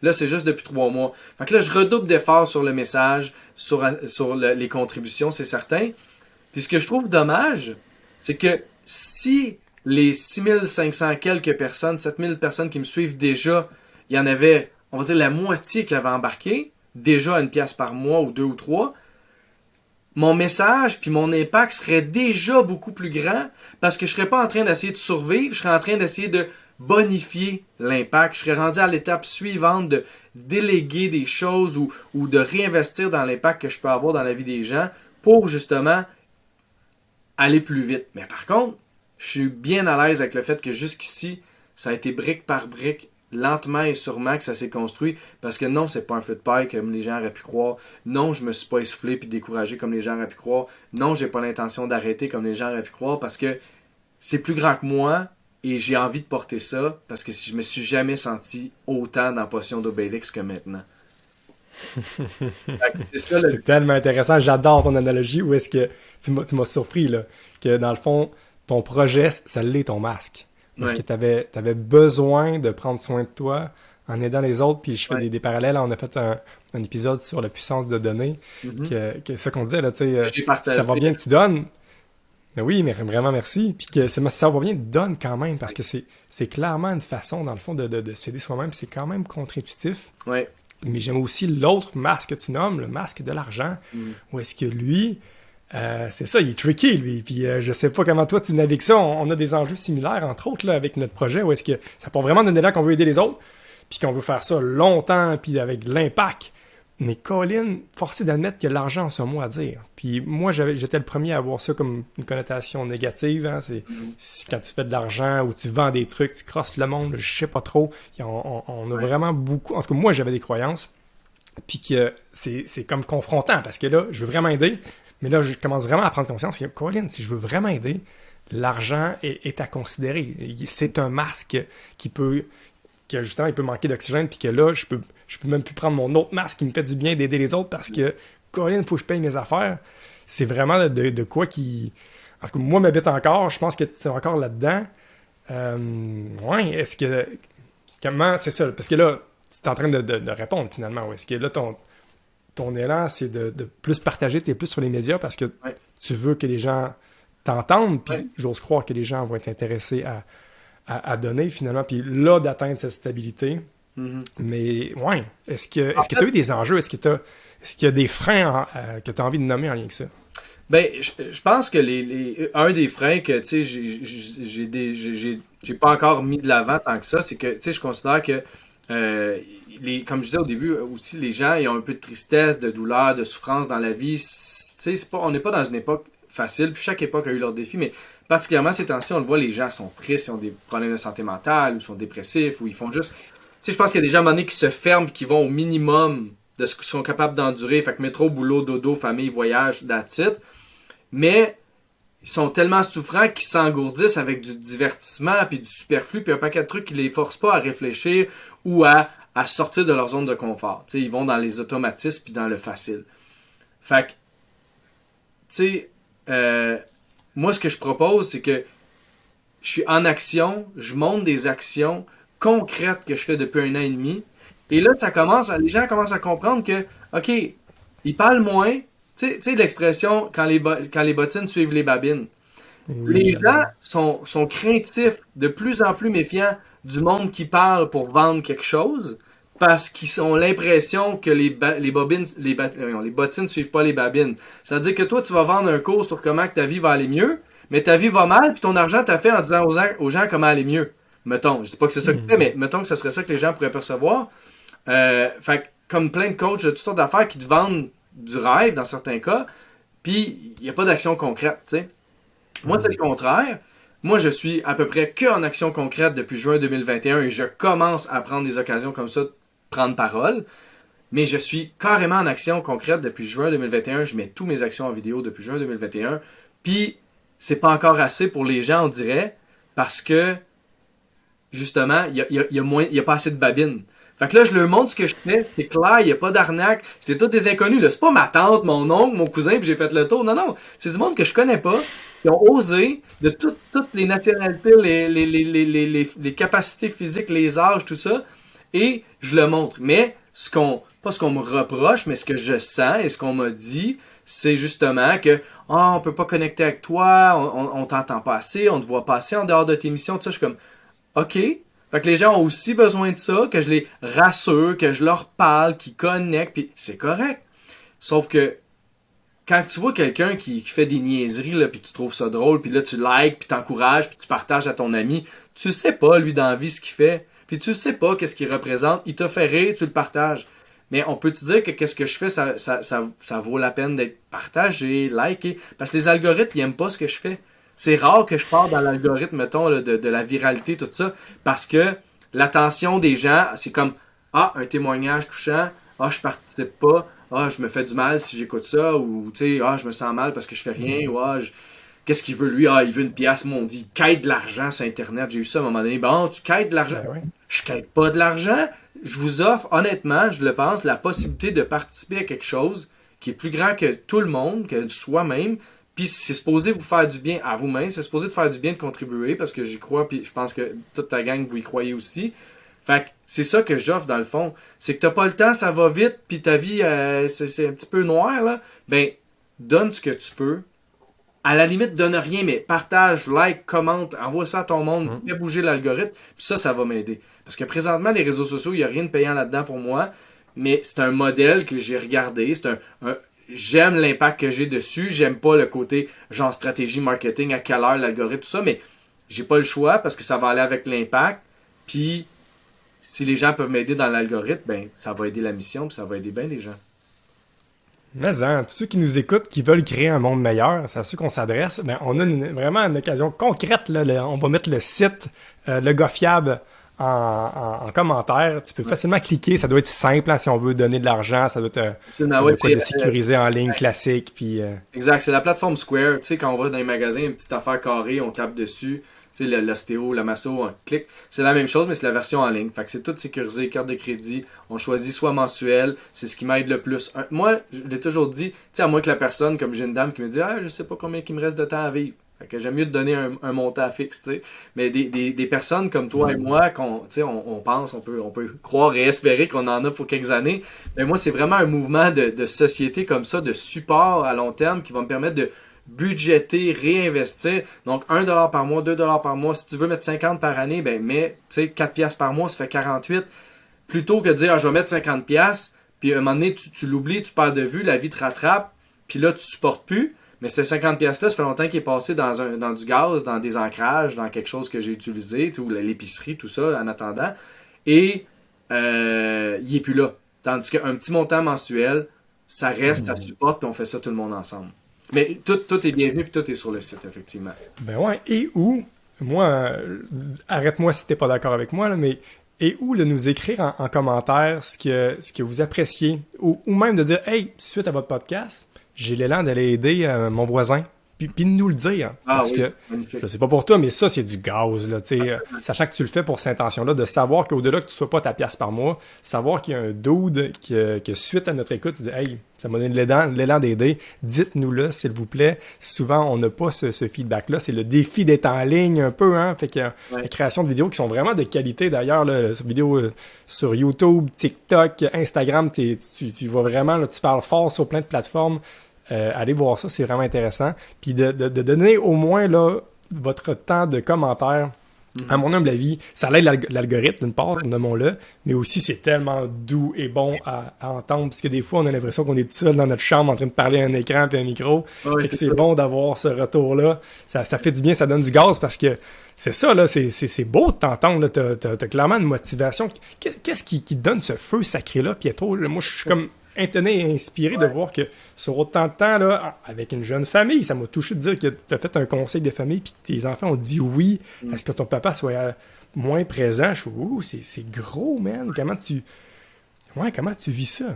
Là, c'est juste depuis 3 mois. Fait que là, je redouble d'efforts sur le message, sur les contributions, c'est certain. Puis ce que je trouve dommage, c'est que si les 6500 quelques personnes, 7000 personnes qui me suivent déjà, il y en avait, on va dire, la moitié qui avaient embarqué, déjà à 1$ par mois ou 2 ou 3, mon message puis mon impact serait déjà beaucoup plus grand parce que je serais pas en train d'essayer de survivre, je serais en train d'essayer de bonifier l'impact. Je serais rendu à l'étape suivante de déléguer des choses ou de réinvestir dans l'impact que je peux avoir dans la vie des gens pour justement aller plus vite. Mais par contre, je suis bien à l'aise avec le fait que jusqu'ici, ça a été brique par brique, lentement et sûrement que ça s'est construit, parce que non, c'est pas un feu de paille comme les gens auraient pu croire. Non, je me suis pas essoufflé puis découragé comme les gens auraient pu croire. Non, j'ai pas l'intention d'arrêter comme les gens auraient pu croire, parce que c'est plus grand que moi et j'ai envie de porter ça, parce que je me suis jamais senti autant dans Potion d'Obélix que maintenant. C'est tellement intéressant, j'adore ton analogie, où est-ce que tu m'as surpris, là, que dans le fond, ton projet, ça l'est ton masque. Parce que tu avais besoin de prendre soin de toi en aidant les autres. Puis je fais des parallèles. On a fait un épisode sur la puissance de donner. Que c'est ça qu'on disait. Là, si ça va bien que tu donnes. Ben oui, mais vraiment merci. Puis que si ça va bien, donne quand même. Parce que c'est clairement une façon, dans le fond, de s'aider soi-même. Puis c'est quand même contributif. Ouais. Mais j'aime aussi l'autre masque que tu nommes, le masque de l'argent. Où est-ce que lui... c'est ça, il est tricky, lui. Puis je sais pas comment toi tu navigues ça. On a des enjeux similaires, entre autres, là, avec notre projet, où est-ce que ça part vraiment d'un élan qu'on veut aider les autres, puis qu'on veut faire ça longtemps, puis avec de l'impact. Mais Colin, forcé d'admettre que l'argent a son mot à dire. Puis moi, j'étais le premier à avoir ça comme une connotation négative. Hein. C'est quand tu fais de l'argent ou tu vends des trucs, tu crosses le monde, je sais pas trop. On a vraiment beaucoup... En tout cas, moi, j'avais des croyances. Puis que c'est comme confrontant, parce que là, je veux vraiment aider. Mais là, je commence vraiment à prendre conscience que, Colin, si je veux vraiment aider, l'argent est à considérer. C'est un masque que justement, il peut manquer d'oxygène, puis que là, je peux même plus prendre mon autre masque qui me fait du bien d'aider les autres parce que, Colin, il faut que je paye mes affaires. C'est vraiment de quoi qui... Parce que moi, m'habite encore, je pense que tu es encore là-dedans. Ouais, est-ce que... Comment... C'est ça, parce que là, tu es en train de répondre, finalement. Est-ce que là, ton élan, c'est de plus partager, t'es plus sur les médias parce que tu veux que les gens t'entendent, puis j'ose croire que les gens vont être intéressés à donner finalement, puis là, d'atteindre cette stabilité. Mais ouais, est-ce que tu as eu des enjeux? Est-ce qu'il y a des freins que tu as envie de nommer en lien avec ça? Ben, je pense que un des freins que, tu sais, j'ai pas encore mis de l'avant tant que ça, c'est que, tu sais, je considère que, euh, comme je disais au début, aussi, les gens, ils ont un peu de tristesse, de douleur, de souffrance dans la vie. Tu sais, on n'est pas dans une époque facile, puis chaque époque a eu leurs défis, mais particulièrement ces temps-ci, on le voit, les gens sont tristes, ils ont des problèmes de santé mentale, ou sont dépressifs, ou ils font juste... Tu sais, je pense qu'il y a des gens à un moment donné qui se ferment, qui vont au minimum de ce qu'ils sont capables d'endurer. Fait que métro, boulot, dodo, famille, voyage, that's it. Mais ils sont tellement souffrants qu'ils s'engourdissent avec du divertissement, puis du superflu, puis un paquet de trucs qui les forcent pas à réfléchir ou à sortir de leur zone de confort. Tu sais, ils vont dans les automatismes puis dans le facile. Fait que, tu sais, moi, ce que je propose, c'est que je suis en action, je monte des actions concrètes que je fais depuis 1 an et demi. Et là, les gens commencent à comprendre que, OK, ils parlent moins. Tu sais l'expression quand les bottines suivent les babines. Oui, Les gens j'adore. sont craintifs, de plus en plus méfiants du monde qui parle pour vendre quelque chose parce qu'ils ont l'impression que les bottines ne suivent pas les babines. C'est-à-dire que toi, tu vas vendre un cours sur comment que ta vie va aller mieux, mais ta vie va mal, puis ton argent t'a fait en disant aux gens comment aller mieux. Mettons, je dis pas que c'est ça que tu fais, Mhm. mais mettons que ce serait ça que les gens pourraient percevoir. Fait que, comme plein de coachs de toutes sortes d'affaires qui te vendent du rêve dans certains cas, puis il n'y a pas d'action concrète, tu sais. Moi, c'est le Mhm. contraire. Moi, je suis à peu près que en action concrète depuis juin 2021 et je commence à prendre des occasions comme ça de prendre parole. Mais je suis carrément en action concrète depuis juin 2021. Je mets toutes mes actions en vidéo depuis juin 2021. Puis, c'est pas encore assez pour les gens, on dirait, parce que justement, il y a pas assez de babines. Fait que là, je leur montre ce que je fais. C'est clair, il n'y a pas d'arnaque. C'était tous des inconnus, là. C'est pas ma tante, mon oncle, mon cousin, puis j'ai fait le tour. Non, non. C'est du monde que je connais pas, qui ont osé, de toutes les nationalités, les capacités physiques, les âges, tout ça. Et je le montre. Mais pas ce qu'on me reproche, mais ce que je sens et ce qu'on m'a dit, c'est justement que, on peut pas connecter avec toi, on t'entend pas assez, on te voit pas assez en dehors de tes missions, tout ça. Je suis comme, OK. Fait que les gens ont aussi besoin de ça, que je les rassure, que je leur parle, qu'ils connectent, puis c'est correct. Sauf que quand tu vois quelqu'un qui fait des niaiseries, là, puis tu trouves ça drôle, puis là tu likes, puis t'encourages, puis tu partages à ton ami, tu sais pas, lui, dans la vie, ce qu'il fait. Puis tu sais pas qu'est-ce qu'il représente. Il t'a fait rire, tu le partages. Mais on peut te dire que qu'est-ce que je fais, ça vaut la peine d'être partagé, liké. Parce que les algorithmes, ils aiment pas ce que je fais. C'est rare que je parte dans l'algorithme, mettons, là, de la viralité, tout ça. Parce que l'attention des gens, c'est comme, ah, un témoignage touchant, ah, je participe pas, ah, je me fais du mal si j'écoute ça, ou, tu sais, ah, je me sens mal parce que je fais rien, ou, ah, qu'est-ce qu'il veut lui? Ah, il veut une pièce, mon dit, quête de l'argent sur Internet. J'ai eu ça à un moment donné. Bon, tu quêtes de l'argent. Ben oui. Je quête pas de l'argent. Je vous offre, honnêtement, je le pense, la possibilité de participer à quelque chose qui est plus grand que tout le monde, que soi-même. Puis c'est supposé vous faire du bien à vous-même. C'est supposé de faire du bien de contribuer parce que j'y crois. Puis je pense que toute ta gang, vous y croyez aussi. Fait que c'est ça que j'offre dans le fond. C'est que t'as pas le temps, ça va vite, puis ta vie, c'est un petit peu noir, là. Ben, donne ce que tu peux, à la limite, donne rien, mais partage, like, commente, envoie ça à ton monde, Mhm. fais bouger l'algorithme, puis ça va m'aider. Parce que présentement, les réseaux sociaux, il n'y a rien de payant là-dedans pour moi, mais c'est un modèle que j'ai regardé, j'aime l'impact que j'ai dessus, j'aime pas le côté genre stratégie, marketing, à quelle heure, l'algorithme, tout ça, mais j'ai pas le choix parce que ça va aller avec l'impact, puis si les gens peuvent m'aider dans l'algorithme, ben ça va aider la mission, puis ça va aider bien les gens. Mais hein, tous ceux qui nous écoutent, qui veulent créer un monde meilleur, c'est à ceux qu'on s'adresse, ben, on a vraiment une occasion concrète. Là, on va mettre le site, le gars fiable, en commentaire. Tu peux facilement cliquer. Ça doit être simple hein, si on veut donner de l'argent. Ça doit être Absolument, ouais, de quoi de sécuriser en ligne classique. Puis, exact, c'est la plateforme Square. Tu sais, quand on va dans les magasins, une petite affaire carrée, on tape dessus. Tu sais, l'ostéo, la masso, on clique. C'est la même chose, mais c'est la version en ligne. Fait que c'est tout sécurisé, carte de crédit. On choisit soit mensuel, c'est ce qui m'aide le plus. Moi, je l'ai toujours dit, tu sais, à moins que la personne, comme j'ai une dame qui me dit, ah, je sais pas combien il me reste de temps à vivre. Fait que j'aime mieux te donner un montant fixe, tu sais. Mais des personnes comme toi et moi, tu sais, on pense, on peut croire et espérer qu'on en a pour quelques années. Mais moi, c'est vraiment un mouvement de société comme ça, de support à long terme qui va me permettre de budgéter, réinvestir. Donc, 1$ par mois, 2$ par mois. Si tu veux mettre 50 par année, ben mets 4$ par mois, ça fait 48. Plutôt que de dire, ah, je vais mettre 50$, puis à un moment donné, tu l'oublies, tu perds de vue, la vie te rattrape, puis là, tu supportes plus. Mais ce 50$-là, ça fait longtemps qu'il est passé dans du gaz, dans des ancrages, dans quelque chose que j'ai utilisé, tu sais, ou l'épicerie, tout ça, en attendant. Et il est plus là. Tandis qu'un petit montant mensuel, ça reste, ça supporte, puis on fait ça tout le monde ensemble. Mais tout est bienvenu, puis tout est sur le site, effectivement. Ben ouais, et où, moi, arrête-moi si t'es pas d'accord avec moi, là, mais et où de nous écrire en commentaire ce que vous appréciez, ou même de dire, hey, suite à votre podcast, j'ai l'élan d'aller aider mon voisin. Puis de nous le dire. Ah Parce oui, que, c'est magnifique. je sais pas pour toi, mais ça, c'est du gaz, là, tu sais. Sachant que tu le fais pour cette intention-là, de savoir qu'au-delà que tu sois pas ta pièce par mois, savoir qu'il y a un dude que suite à notre écoute, tu dis, hey, ça m'a donné l'élan d'aider, dites-nous-le, s'il vous plaît. Souvent, on n'a pas ce feedback-là. C'est le défi d'être en ligne un peu, hein. Fait que la création de vidéos qui sont vraiment de qualité, d'ailleurs, là, vidéos sur YouTube, TikTok, Instagram, tu vois vraiment, là, tu parles fort sur plein de plateformes. Allez voir ça, c'est vraiment intéressant. Puis de donner au moins là, votre temps de commentaires. À mon humble avis, ça aide l'algorithme d'une part, nommons-le, mais aussi c'est tellement doux et bon à entendre, parce que des fois on a l'impression qu'on est tout seul dans notre chambre en train de parler à un écran et un micro. Ouais, Fait que c'est bon d'avoir ce retour-là. Ça fait du bien, ça donne du gaz, parce que c'est ça, là, c'est beau de t'entendre. T'as clairement une motivation. Qu'est-ce qui te donne ce feu sacré-là, Pietro? Moi, je suis comme étonné et inspiré de voir que sur autant de temps, là, avec une jeune famille, ça m'a touché de dire que tu as fait un conseil de famille puis que tes enfants ont dit oui. Est-ce que ton papa soit moins présent? Je suis, c'est gros, man. Comment tu vis ça?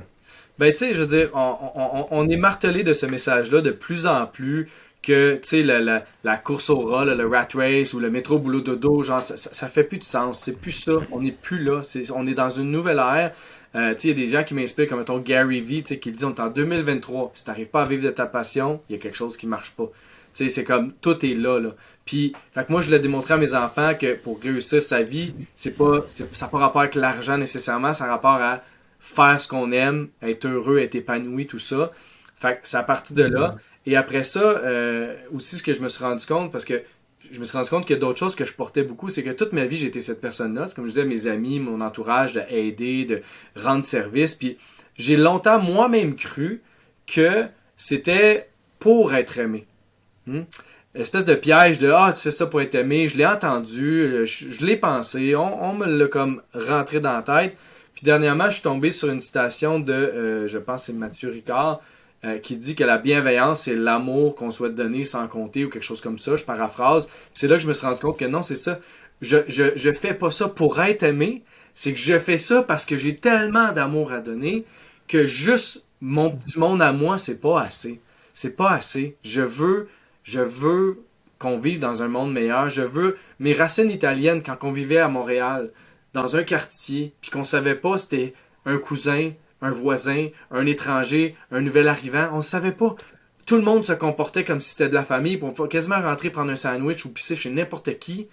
Ben, tu sais, je veux dire, on est martelé de ce message-là de plus en plus que, tu sais, la course au rat, là, le rat race ou le métro boulot dodo, genre, ça fait plus de sens. C'est plus ça. On n'est plus là. On est dans une nouvelle ère. Tu sais, il y a des gens qui m'inspirent, comme mettons Gary Vee, tu sais, qui dit on est en 2023. Si t'arrives pas à vivre de ta passion, il y a quelque chose qui marche pas. Tu sais, c'est comme tout est là, là. Puis, fait que moi, je l'ai démontré à mes enfants que pour réussir sa vie, ça n'a pas rapport avec l'argent nécessairement, ça a rapport à faire ce qu'on aime, être heureux, être épanoui, tout ça. Fait que c'est à partir de là. Et après ça, aussi, ce que je me suis rendu compte, parce que je me suis rendu compte qu'il y a d'autres choses que je portais beaucoup, c'est que toute ma vie, j'ai été cette personne-là. C'est comme je disais, mes amis, mon entourage, d'aider, de rendre service. Puis j'ai longtemps moi-même cru que c'était pour être aimé. Espèce de piège de « Ah, tu fais ça pour être aimé », je l'ai entendu, je l'ai pensé, on me l'a comme rentré dans la tête. Puis dernièrement, je suis tombé sur une citation de, je pense que c'est Mathieu Ricard, qui dit que la bienveillance, c'est l'amour qu'on souhaite donner sans compter ou quelque chose comme ça. Je paraphrase. Puis c'est là que je me suis rendu compte que non, c'est ça. Je fais pas ça pour être aimé. C'est que je fais ça parce que j'ai tellement d'amour à donner que juste mon petit monde à moi, c'est pas assez. C'est pas assez. Je veux qu'on vive dans un monde meilleur. Je veux mes racines italiennes quand on vivait à Montréal, dans un quartier, puis qu'on savait pas c'était un cousin, un voisin, un étranger, un nouvel arrivant. On ne savait pas. Tout le monde se comportait comme si c'était de la famille. Puis on pouvait quasiment rentrer prendre un sandwich ou pisser chez n'importe qui.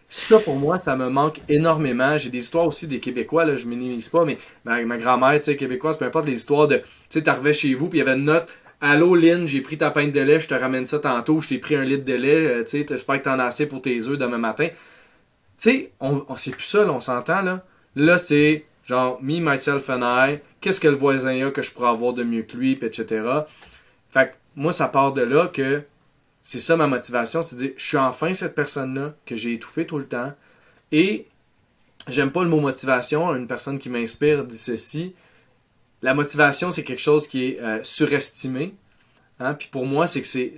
Ça, pour moi, ça me manque énormément. J'ai des histoires aussi des Québécois, là, je ne minimise pas, mais ma grand-mère, tu sais, québécoise, peu importe les histoires de, tu sais, t'arrivais chez vous, puis il y avait une note. Allô Lynn, j'ai pris ta pinte de lait, je te ramène ça tantôt, je t'ai pris un litre de lait, tu sais, j'espère que t'en as assez pour tes œufs demain matin. Tu sais, c'est plus ça, là, on s'entend, là. Là, c'est genre, me, myself and I, qu'est-ce que le voisin a que je pourrais avoir de mieux que lui, puis etc. Fait que moi, ça part de là que c'est ça ma motivation, c'est de dire, je suis enfin cette personne-là que j'ai étouffée tout le temps. Et j'aime pas le mot motivation, une personne qui m'inspire dit ceci. La motivation, c'est quelque chose qui est surestimé. Hein? Puis pour moi,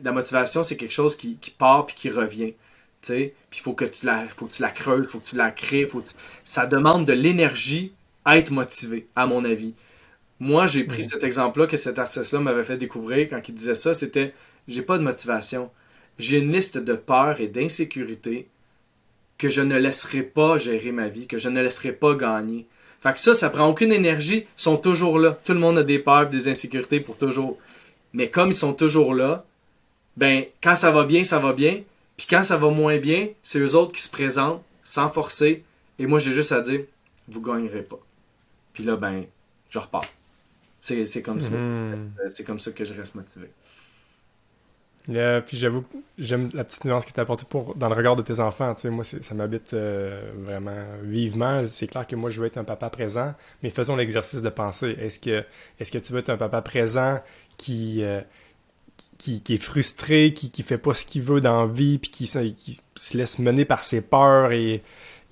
la motivation, c'est quelque chose qui part puis qui revient. Puis il faut que tu la creuses, faut que tu la crées. Ça demande de l'énergie à être motivé, à mon avis. Moi, j'ai pris cet exemple-là que cet artiste-là m'avait fait découvrir quand il disait ça, c'était « J'ai pas de motivation. J'ai une liste de peurs et d'insécurités que je ne laisserai pas gérer ma vie, que je ne laisserai pas gagner. » Fait que ça prend aucune énergie, ils sont toujours là. Tout le monde a des peurs et des insécurités pour toujours. Mais comme ils sont toujours là, ben, quand ça va bien, ça va bien. Puis quand ça va moins bien, c'est eux autres qui se présentent, sans forcer. Et moi, j'ai juste à dire, vous gagnerez pas. Puis là, ben, je repars. C'est comme ça. C'est comme ça que je reste motivé. Puis j'avoue que j'aime la petite nuance qui t'a apportée dans le regard de tes enfants. Tu sais, moi, ça m'habite vraiment vivement. C'est clair que moi, je veux être un papa présent, mais faisons l'exercice de penser. Est-ce que tu veux être un papa présent qui qui est frustré, qui fait pas ce qu'il veut dans la vie, puis qui se laisse mener par ses peurs et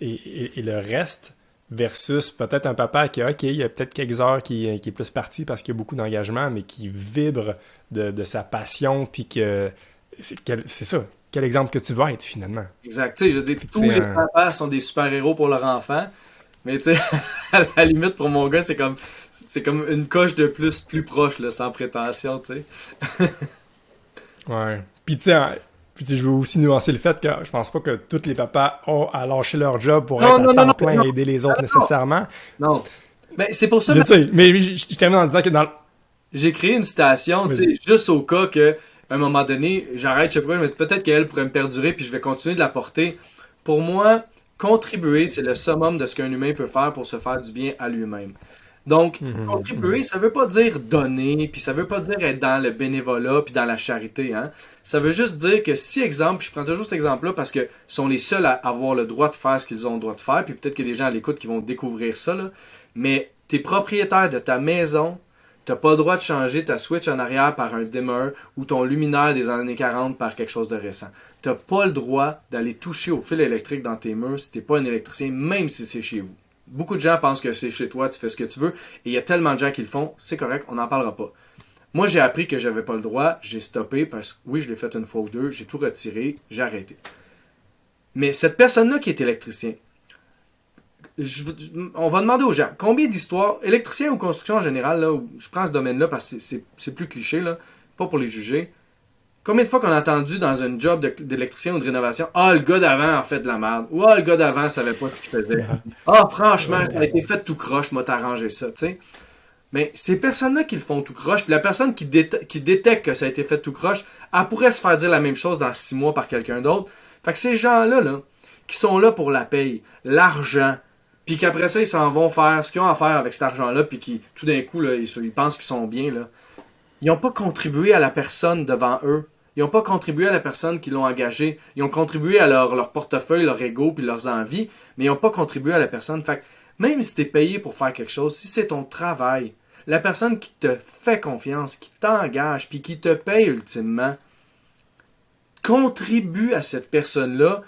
le reste, versus peut-être un papa qui, OK, il y a peut-être quelques heures qui est plus parti parce qu'il y a beaucoup d'engagement, mais qui vibre de sa passion, puis que c'est ça. Quel exemple que tu vas être, finalement. Exact. Tu sais, je veux dire, Puis, tous tu sais, les papas sont des super-héros pour leur enfant, mais tu sais, à la limite, pour mon gars, c'est comme une coche de plus proche, là, sans prétention, tu sais. ouais. Puis tu sais, je veux aussi nuancer le fait que je pense pas que tous les papas ont à lâcher leur job pour Non, être à non, non, non, temps plein non, et aider les autres non, nécessairement. non. Mais c'est pour ça Je que sais, mais je termine en disant que dans le... j'ai créé une citation, tu sais, Vas-y. juste au cas que, à un moment donné, j'arrête, je sais pas, je me dis peut-être qu'elle pourrait me perdurer, puis je vais continuer de la porter. Pour moi, contribuer, c'est le summum de ce qu'un humain peut faire pour se faire du bien à lui-même. Donc, Mhm, contribuer, mhm. ça veut pas dire donner, puis ça veut pas dire être dans le bénévolat, puis dans la charité, hein. Ça veut juste dire que si, exemple, puis je prends toujours cet exemple-là parce que sont les seuls à avoir le droit de faire ce qu'ils ont le droit de faire, puis peut-être qu'il y a des gens à l'écoute qui vont découvrir ça, là, mais t'es propriétaire de ta maison, t'as pas le droit de changer ta switch en arrière par un dimmer ou ton luminaire des années 40 par quelque chose de récent. T'as pas le droit d'aller toucher au fil électrique dans tes murs si t'es pas un électricien, même si c'est chez vous. Beaucoup de gens pensent que c'est chez toi, tu fais ce que tu veux, et il y a tellement de gens qui le font, c'est correct, on n'en parlera pas. Moi, j'ai appris que j'avais pas le droit, j'ai stoppé parce que oui, je l'ai fait une fois ou deux, j'ai tout retiré, j'ai arrêté. Mais cette personne-là qui est électricien, on va demander aux gens, combien d'histoires, électricien ou construction en général, là, où je prends ce domaine-là parce que c'est plus cliché, là, pas pour les juger. Combien de fois qu'on a entendu dans un job d'électricien ou de rénovation, ah, le gars d'avant a fait de la merde, ou ah, le gars d'avant savait pas ce qu'il faisait. Ah, franchement, ça a été fait tout croche, m'a t'arrangé ça, tu sais. Mais ces personnes-là qui le font tout croche, puis la personne qui détecte que ça a été fait tout croche, elle pourrait se faire dire la même chose dans 6 mois par quelqu'un d'autre. Fait que ces gens-là, là, qui sont là pour la paye, l'argent, puis qu'après ça, ils s'en vont faire ce qu'ils ont à faire avec cet argent-là, puis qui, tout d'un coup, là, ils pensent qu'ils sont bien, là. Ils n'ont pas contribué à la personne devant eux. Ils n'ont pas contribué à la personne qui l'ont engagé. Ils ont contribué à leur portefeuille, leur ego, puis leurs envies, mais ils n'ont pas contribué à la personne. Fait que même si tu es payé pour faire quelque chose, si c'est ton travail, la personne qui te fait confiance, qui t'engage, puis qui te paye ultimement, contribue à cette personne-là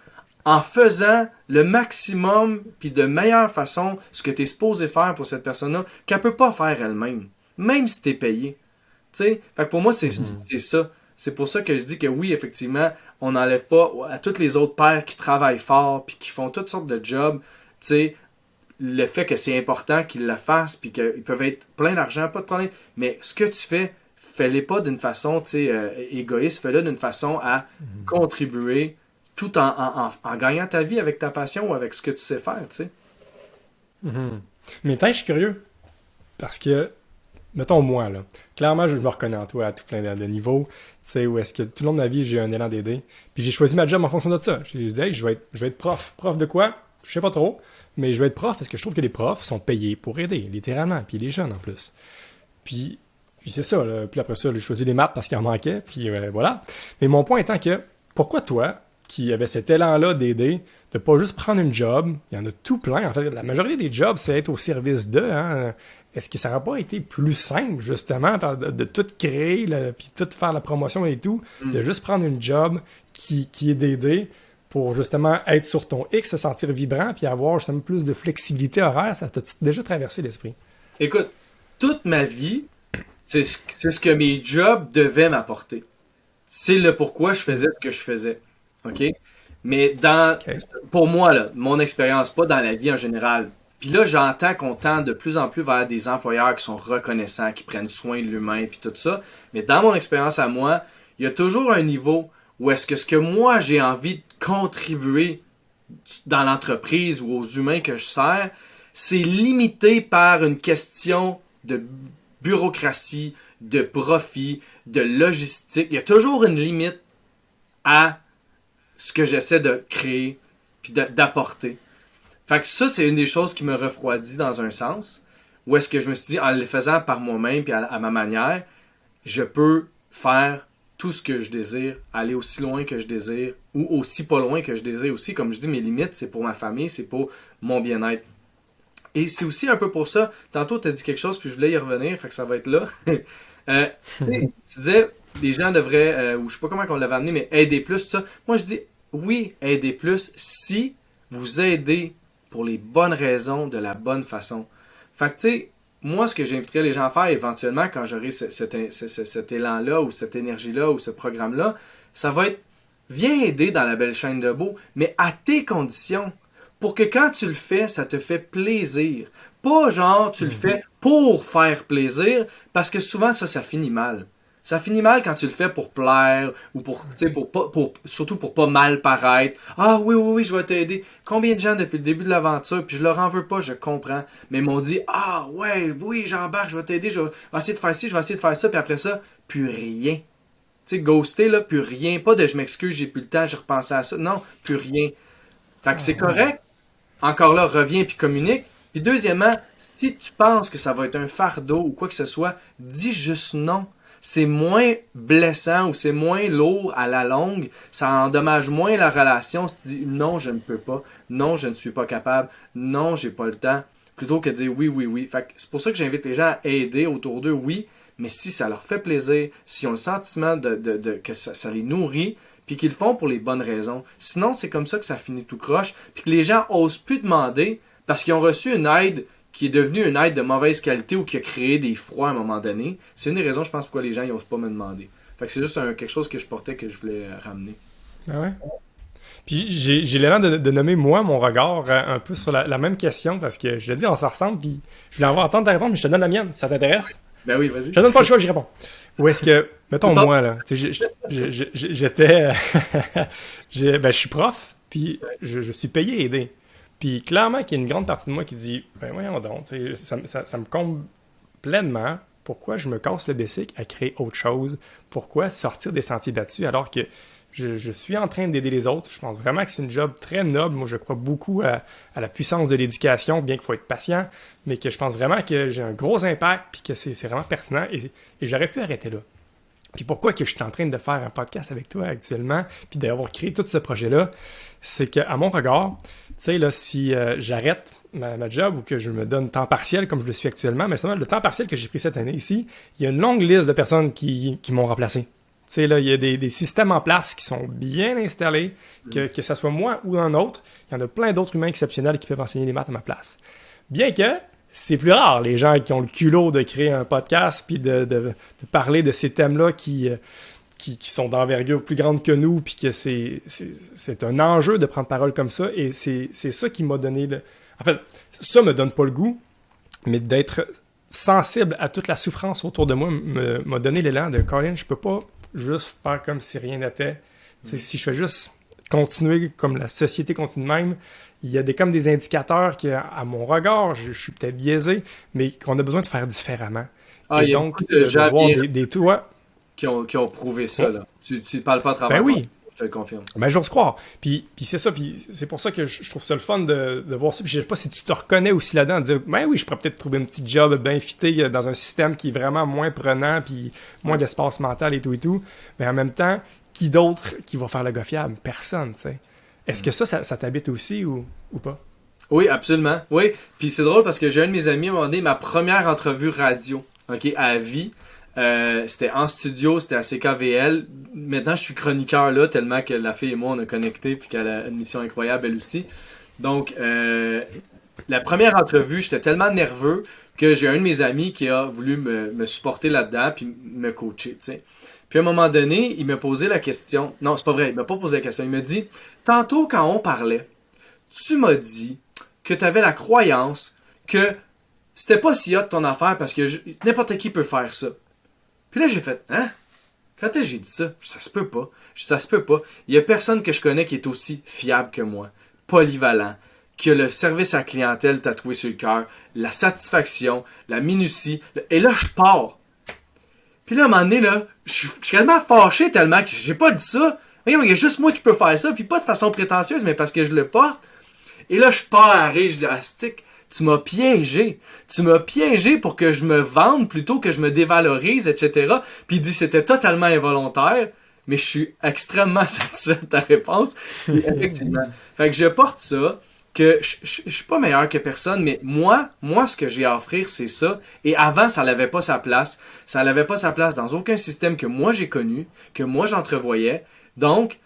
en faisant le maximum, puis de meilleure façon, ce que tu es supposé faire pour cette personne-là, qu'elle ne peut pas faire elle-même, même si tu es payé. T'sais? Fait que pour moi, Mhm. c'est ça. C'est pour ça que je dis que oui, effectivement, on n'enlève pas à tous les autres pères qui travaillent fort puis qui font toutes sortes de jobs, t'sais, le fait que c'est important qu'ils le fassent puis qu'ils peuvent être plein d'argent, pas de problème. Mais ce que tu fais, fais-le pas d'une façon égoïste, fais-le d'une façon à Mhm. contribuer tout en gagnant ta vie avec ta passion ou avec ce que tu sais faire, tu sais. Mhm. Mais je suis curieux, parce que mettons moi, là. Clairement, je me reconnais en toi à tout plein de niveaux. Tu sais, où est-ce que tout le long de ma vie, j'ai eu un élan d'aider. Puis j'ai choisi ma job en fonction de ça. J'ai dit, hey, je vais être prof. Prof de quoi? Je sais pas trop. Mais je vais être prof parce que je trouve que les profs sont payés pour aider, littéralement. Puis les jeunes en plus. Puis, puis c'est ça, là. Puis après ça, j'ai choisi les maths parce qu'il en manquait. Puis voilà. Mais mon point étant que, pourquoi toi, qui avait cet élan-là d'aider, de pas juste prendre une job, il y en a tout plein. En fait, la majorité des jobs, c'est être au service d'eux, hein. Est-ce que ça n'aurait pas été plus simple, justement, de tout créer, puis tout faire la promotion et tout, de Mm. juste prendre une job qui est d'aider pour justement être sur ton X, se sentir vibrant, puis avoir justement plus de flexibilité horaire? Ça t'a déjà traversé l'esprit? Écoute, toute ma vie, c'est ce que mes jobs devaient m'apporter. C'est le pourquoi je faisais ce que je faisais. OK? Mais OK. pour moi, là, mon expérience, pas dans la vie en général. Puis là, j'entends qu'on tend de plus en plus vers des employeurs qui sont reconnaissants, qui prennent soin de l'humain, puis tout ça. Mais dans mon expérience à moi, il y a toujours un niveau où est-ce que moi j'ai envie de contribuer dans l'entreprise ou aux humains que je sers, c'est limité par une question de bureaucratie, de profit, de logistique. Il y a toujours une limite à ce que j'essaie de créer puis d'apporter. Fait que ça, c'est une des choses qui me refroidit dans un sens. Où est-ce que je me suis dit, en le faisant par moi-même puis à ma manière, je peux faire tout ce que je désire, aller aussi loin que je désire, ou aussi pas loin que je désire aussi. Comme je dis, mes limites, c'est pour ma famille, c'est pour mon bien-être. Et c'est aussi un peu pour ça, tantôt tu as dit quelque chose, puis je voulais y revenir, fait que ça va être là. Tu sais, tu disais, les gens devraient, ou je sais pas comment on l'avait amené, mais aider plus, tout ça. Moi, je dis, oui, aider plus si vous aidez pour les bonnes raisons, de la bonne façon. Fait que, tu sais, moi, ce que j'inviterais les gens à faire éventuellement, quand j'aurai cet élan-là, ou cette énergie-là, ou ce programme-là, ça va être, viens aider dans la belle chaîne de Beau, mais à tes conditions. Pour que quand tu le fais, ça te fait plaisir. Pas genre, tu le fais pour faire plaisir, parce que souvent, ça finit mal. Ça finit mal quand tu le fais pour plaire, ou surtout pour pas mal paraître. Ah oui, oui, oui, je vais t'aider. Combien de gens depuis le début de l'aventure, puis je leur en veux pas, je comprends, mais m'ont dit, ah ouais, oui, j'embarque, je vais t'aider, je vais essayer de faire ci, je vais essayer de faire ça, puis après ça, plus rien. Tu sais, ghoster, là, plus rien. Pas de je m'excuse, j'ai plus le temps, j'ai repensé à ça. Non, plus rien. Fait que c'est correct. Encore là, reviens puis communique. Puis deuxièmement, si tu penses que ça va être un fardeau ou quoi que ce soit, dis juste non. C'est moins blessant ou c'est moins lourd à la longue. Ça endommage moins la relation si tu dis non, je ne peux pas. Non, je ne suis pas capable. Non, j'ai pas le temps. Plutôt que de dire oui, oui, oui. Fait que c'est pour ça que j'invite les gens à aider autour d'eux, oui. Mais si ça leur fait plaisir, si ont le sentiment que ça les nourrit, puis qu'ils le font pour les bonnes raisons. Sinon, c'est comme ça que ça finit tout croche, puis que les gens osent plus demander parce qu'ils ont reçu une aide qui est devenue une aide de mauvaise qualité ou qui a créé des froids à un moment donné. C'est une des raisons, je pense, pourquoi les gens n'osent pas me demander. Fait que c'est juste quelque chose que je portais que je voulais ramener. Ah ouais? Puis j'ai l'élan de nommer moi mon regard un peu sur la même question parce que je l'ai dit, on s'en ressemble, puis je voulais avoir entendre ta réponse, mais je te donne la mienne. Ça t'intéresse? Ben oui, vas-y. Je te donne pas le choix, j'y réponds. Ou est-ce que, mettons moi, là, j'étais. Je suis prof, puis je suis payé à aider. Puis clairement qu'il y a une grande partie de moi qui dit, ben voyons donc, ça me comble pleinement. Pourquoi je me casse le bessic à créer autre chose? Pourquoi sortir des sentiers battus alors que je suis en train d'aider les autres? Je pense vraiment que c'est une job très noble. Moi, je crois beaucoup à la puissance de l'éducation, bien qu'il faut être patient, mais que je pense vraiment que j'ai un gros impact puis que c'est vraiment pertinent et j'aurais pu arrêter là. Puis pourquoi que je suis en train de faire un podcast avec toi actuellement puis d'avoir créé tout ce projet-là, c'est qu'à mon regard, tu sais, là, si j'arrête ma job ou que je me donne temps partiel comme je le suis actuellement, mais seulement le temps partiel que j'ai pris cette année ici, il y a une longue liste de personnes qui m'ont remplacé. Tu sais, là, il y a des systèmes en place qui sont bien installés, que ce soit moi ou un autre. Il y en a plein d'autres humains exceptionnels qui peuvent enseigner les maths à ma place. Bien que c'est plus rare, les gens qui ont le culot de créer un podcast puis de parler de ces thèmes-là qui sont d'envergure plus grande que nous, puis que c'est un enjeu de prendre parole comme ça, et c'est ça qui m'a donné En fait, ça me donne pas le goût, mais d'être sensible à toute la souffrance autour de moi m'a donné l'élan de « Colin, je peux pas juste faire comme si rien n'était. Si je fais juste continuer comme la société continue de même, il y a comme des indicateurs qui, à mon regard, je suis peut-être biaisé, mais qu'on a besoin de faire différemment. Ah, et donc, de voir des toits qui ont prouvé ça. Là. Tu ne parles pas à travers oui. Je te le confirme. Ben, j'ose croire. Puis c'est ça, puis c'est pour ça que je trouve ça le fun de voir ça. Puis je sais pas si tu te reconnais aussi là-dedans, de dire, ben oui, je pourrais peut-être trouver un petit job bien fité dans un système qui est vraiment moins prenant, puis moins d'espace mental et tout. Mais en même temps, qui d'autre qui va faire le gars fiable? Personne, tu sais. Est-ce que ça t'habite aussi ou pas? Oui, absolument. Oui. Puis c'est drôle parce que j'ai un de mes amis, à un moment donné, ma première entrevue radio, OK, à vie. C'était en studio, c'était à CKVL. Maintenant, je suis chroniqueur là, tellement que la fille et moi, on a connecté, puis qu'elle a une mission incroyable, elle aussi. Donc, la première entrevue, j'étais tellement nerveux que j'ai un de mes amis qui a voulu me supporter là-dedans, puis me coacher, tu sais. Puis à un moment donné, il m'a posé la question. Non, c'est pas vrai, il m'a pas posé la question. Il m'a dit, tantôt quand on parlait, tu m'as dit que tu avais la croyance que c'était pas si hot ton affaire parce que n'importe qui peut faire ça. Puis là, j'ai fait, hein? Quand est-ce que j'ai dit ça? Ça se peut pas. Ça se peut pas. Il y a personne que je connais qui est aussi fiable que moi, polyvalent, qui a le service à la clientèle tatoué sur le cœur, la satisfaction, la minutie. Et là, je pars. Puis là, à un moment donné, là, je suis quasiment fâché tellement que j'ai pas dit ça. Voyons, il y a juste moi qui peux faire ça, puis pas de façon prétentieuse, mais parce que je le porte. Et là, je pars à rire, je dis, ah, stick, tu m'as piégé. Tu m'as piégé pour que je me vende plutôt que je me dévalorise, etc. Puis il dit, c'était totalement involontaire, mais je suis extrêmement satisfait de ta réponse. Puis, effectivement. Fait que je porte ça. que je suis pas meilleur que personne, mais moi, ce que j'ai à offrir, c'est ça. Et avant, ça n'avait pas sa place. Ça n'avait pas sa place dans aucun système que moi j'ai connu, que moi j'entrevoyais. Donc,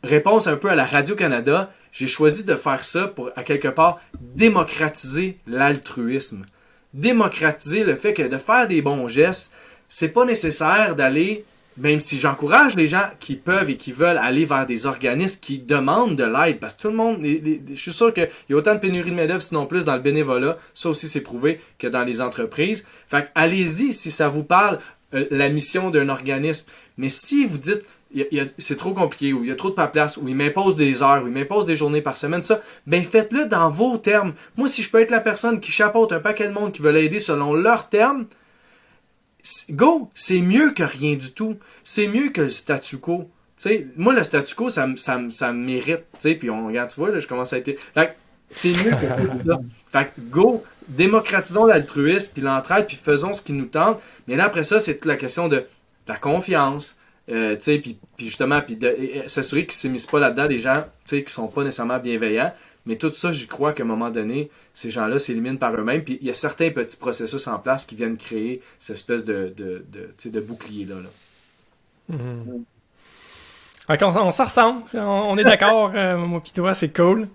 réponse un peu à la Radio-Canada, j'ai choisi de faire ça pour, à quelque part, démocratiser l'altruisme. Démocratiser le fait que de faire des bons gestes, c'est pas nécessaire d'aller, même si j'encourage les gens qui peuvent et qui veulent aller vers des organismes qui demandent de l'aide, parce que tout le monde, je suis sûr qu'il y a autant de pénurie de main-d'œuvre, sinon plus, dans le bénévolat, ça aussi c'est prouvé, que dans les entreprises. Fait que allez-y si ça vous parle, la mission d'un organisme. Mais si vous dites, c'est trop compliqué, ou il y a trop de paperasse, ou il m'impose des heures, ou il m'impose des journées par semaine, ça, ben faites-le dans vos termes. Moi, si je peux être la personne qui chapeaute un paquet de monde qui veut l'aider selon leurs termes, go, c'est mieux que rien du tout. C'est mieux que le statu quo. T'sais, moi, le statu quo, ça me mérite. Puis regarde, tu vois, là, je commence à être... Fait que c'est mieux que tout ça. Fait que go, démocratisons l'altruisme, puis l'entraide, puis faisons ce qui nous tente. Mais là, après ça, c'est toute la question de la confiance. Puis justement, puis s'assurer qu'ils ne s'immiscent pas là-dedans des gens qui ne sont pas nécessairement bienveillants. Mais tout ça, j'y crois qu'à un moment donné, ces gens-là s'éliminent par eux-mêmes. Puis il y a certains petits processus en place qui viennent créer cette espèce de bouclier-là. Mm-hmm. On s'en ressemble. On est d'accord, moi pis toi, c'est cool.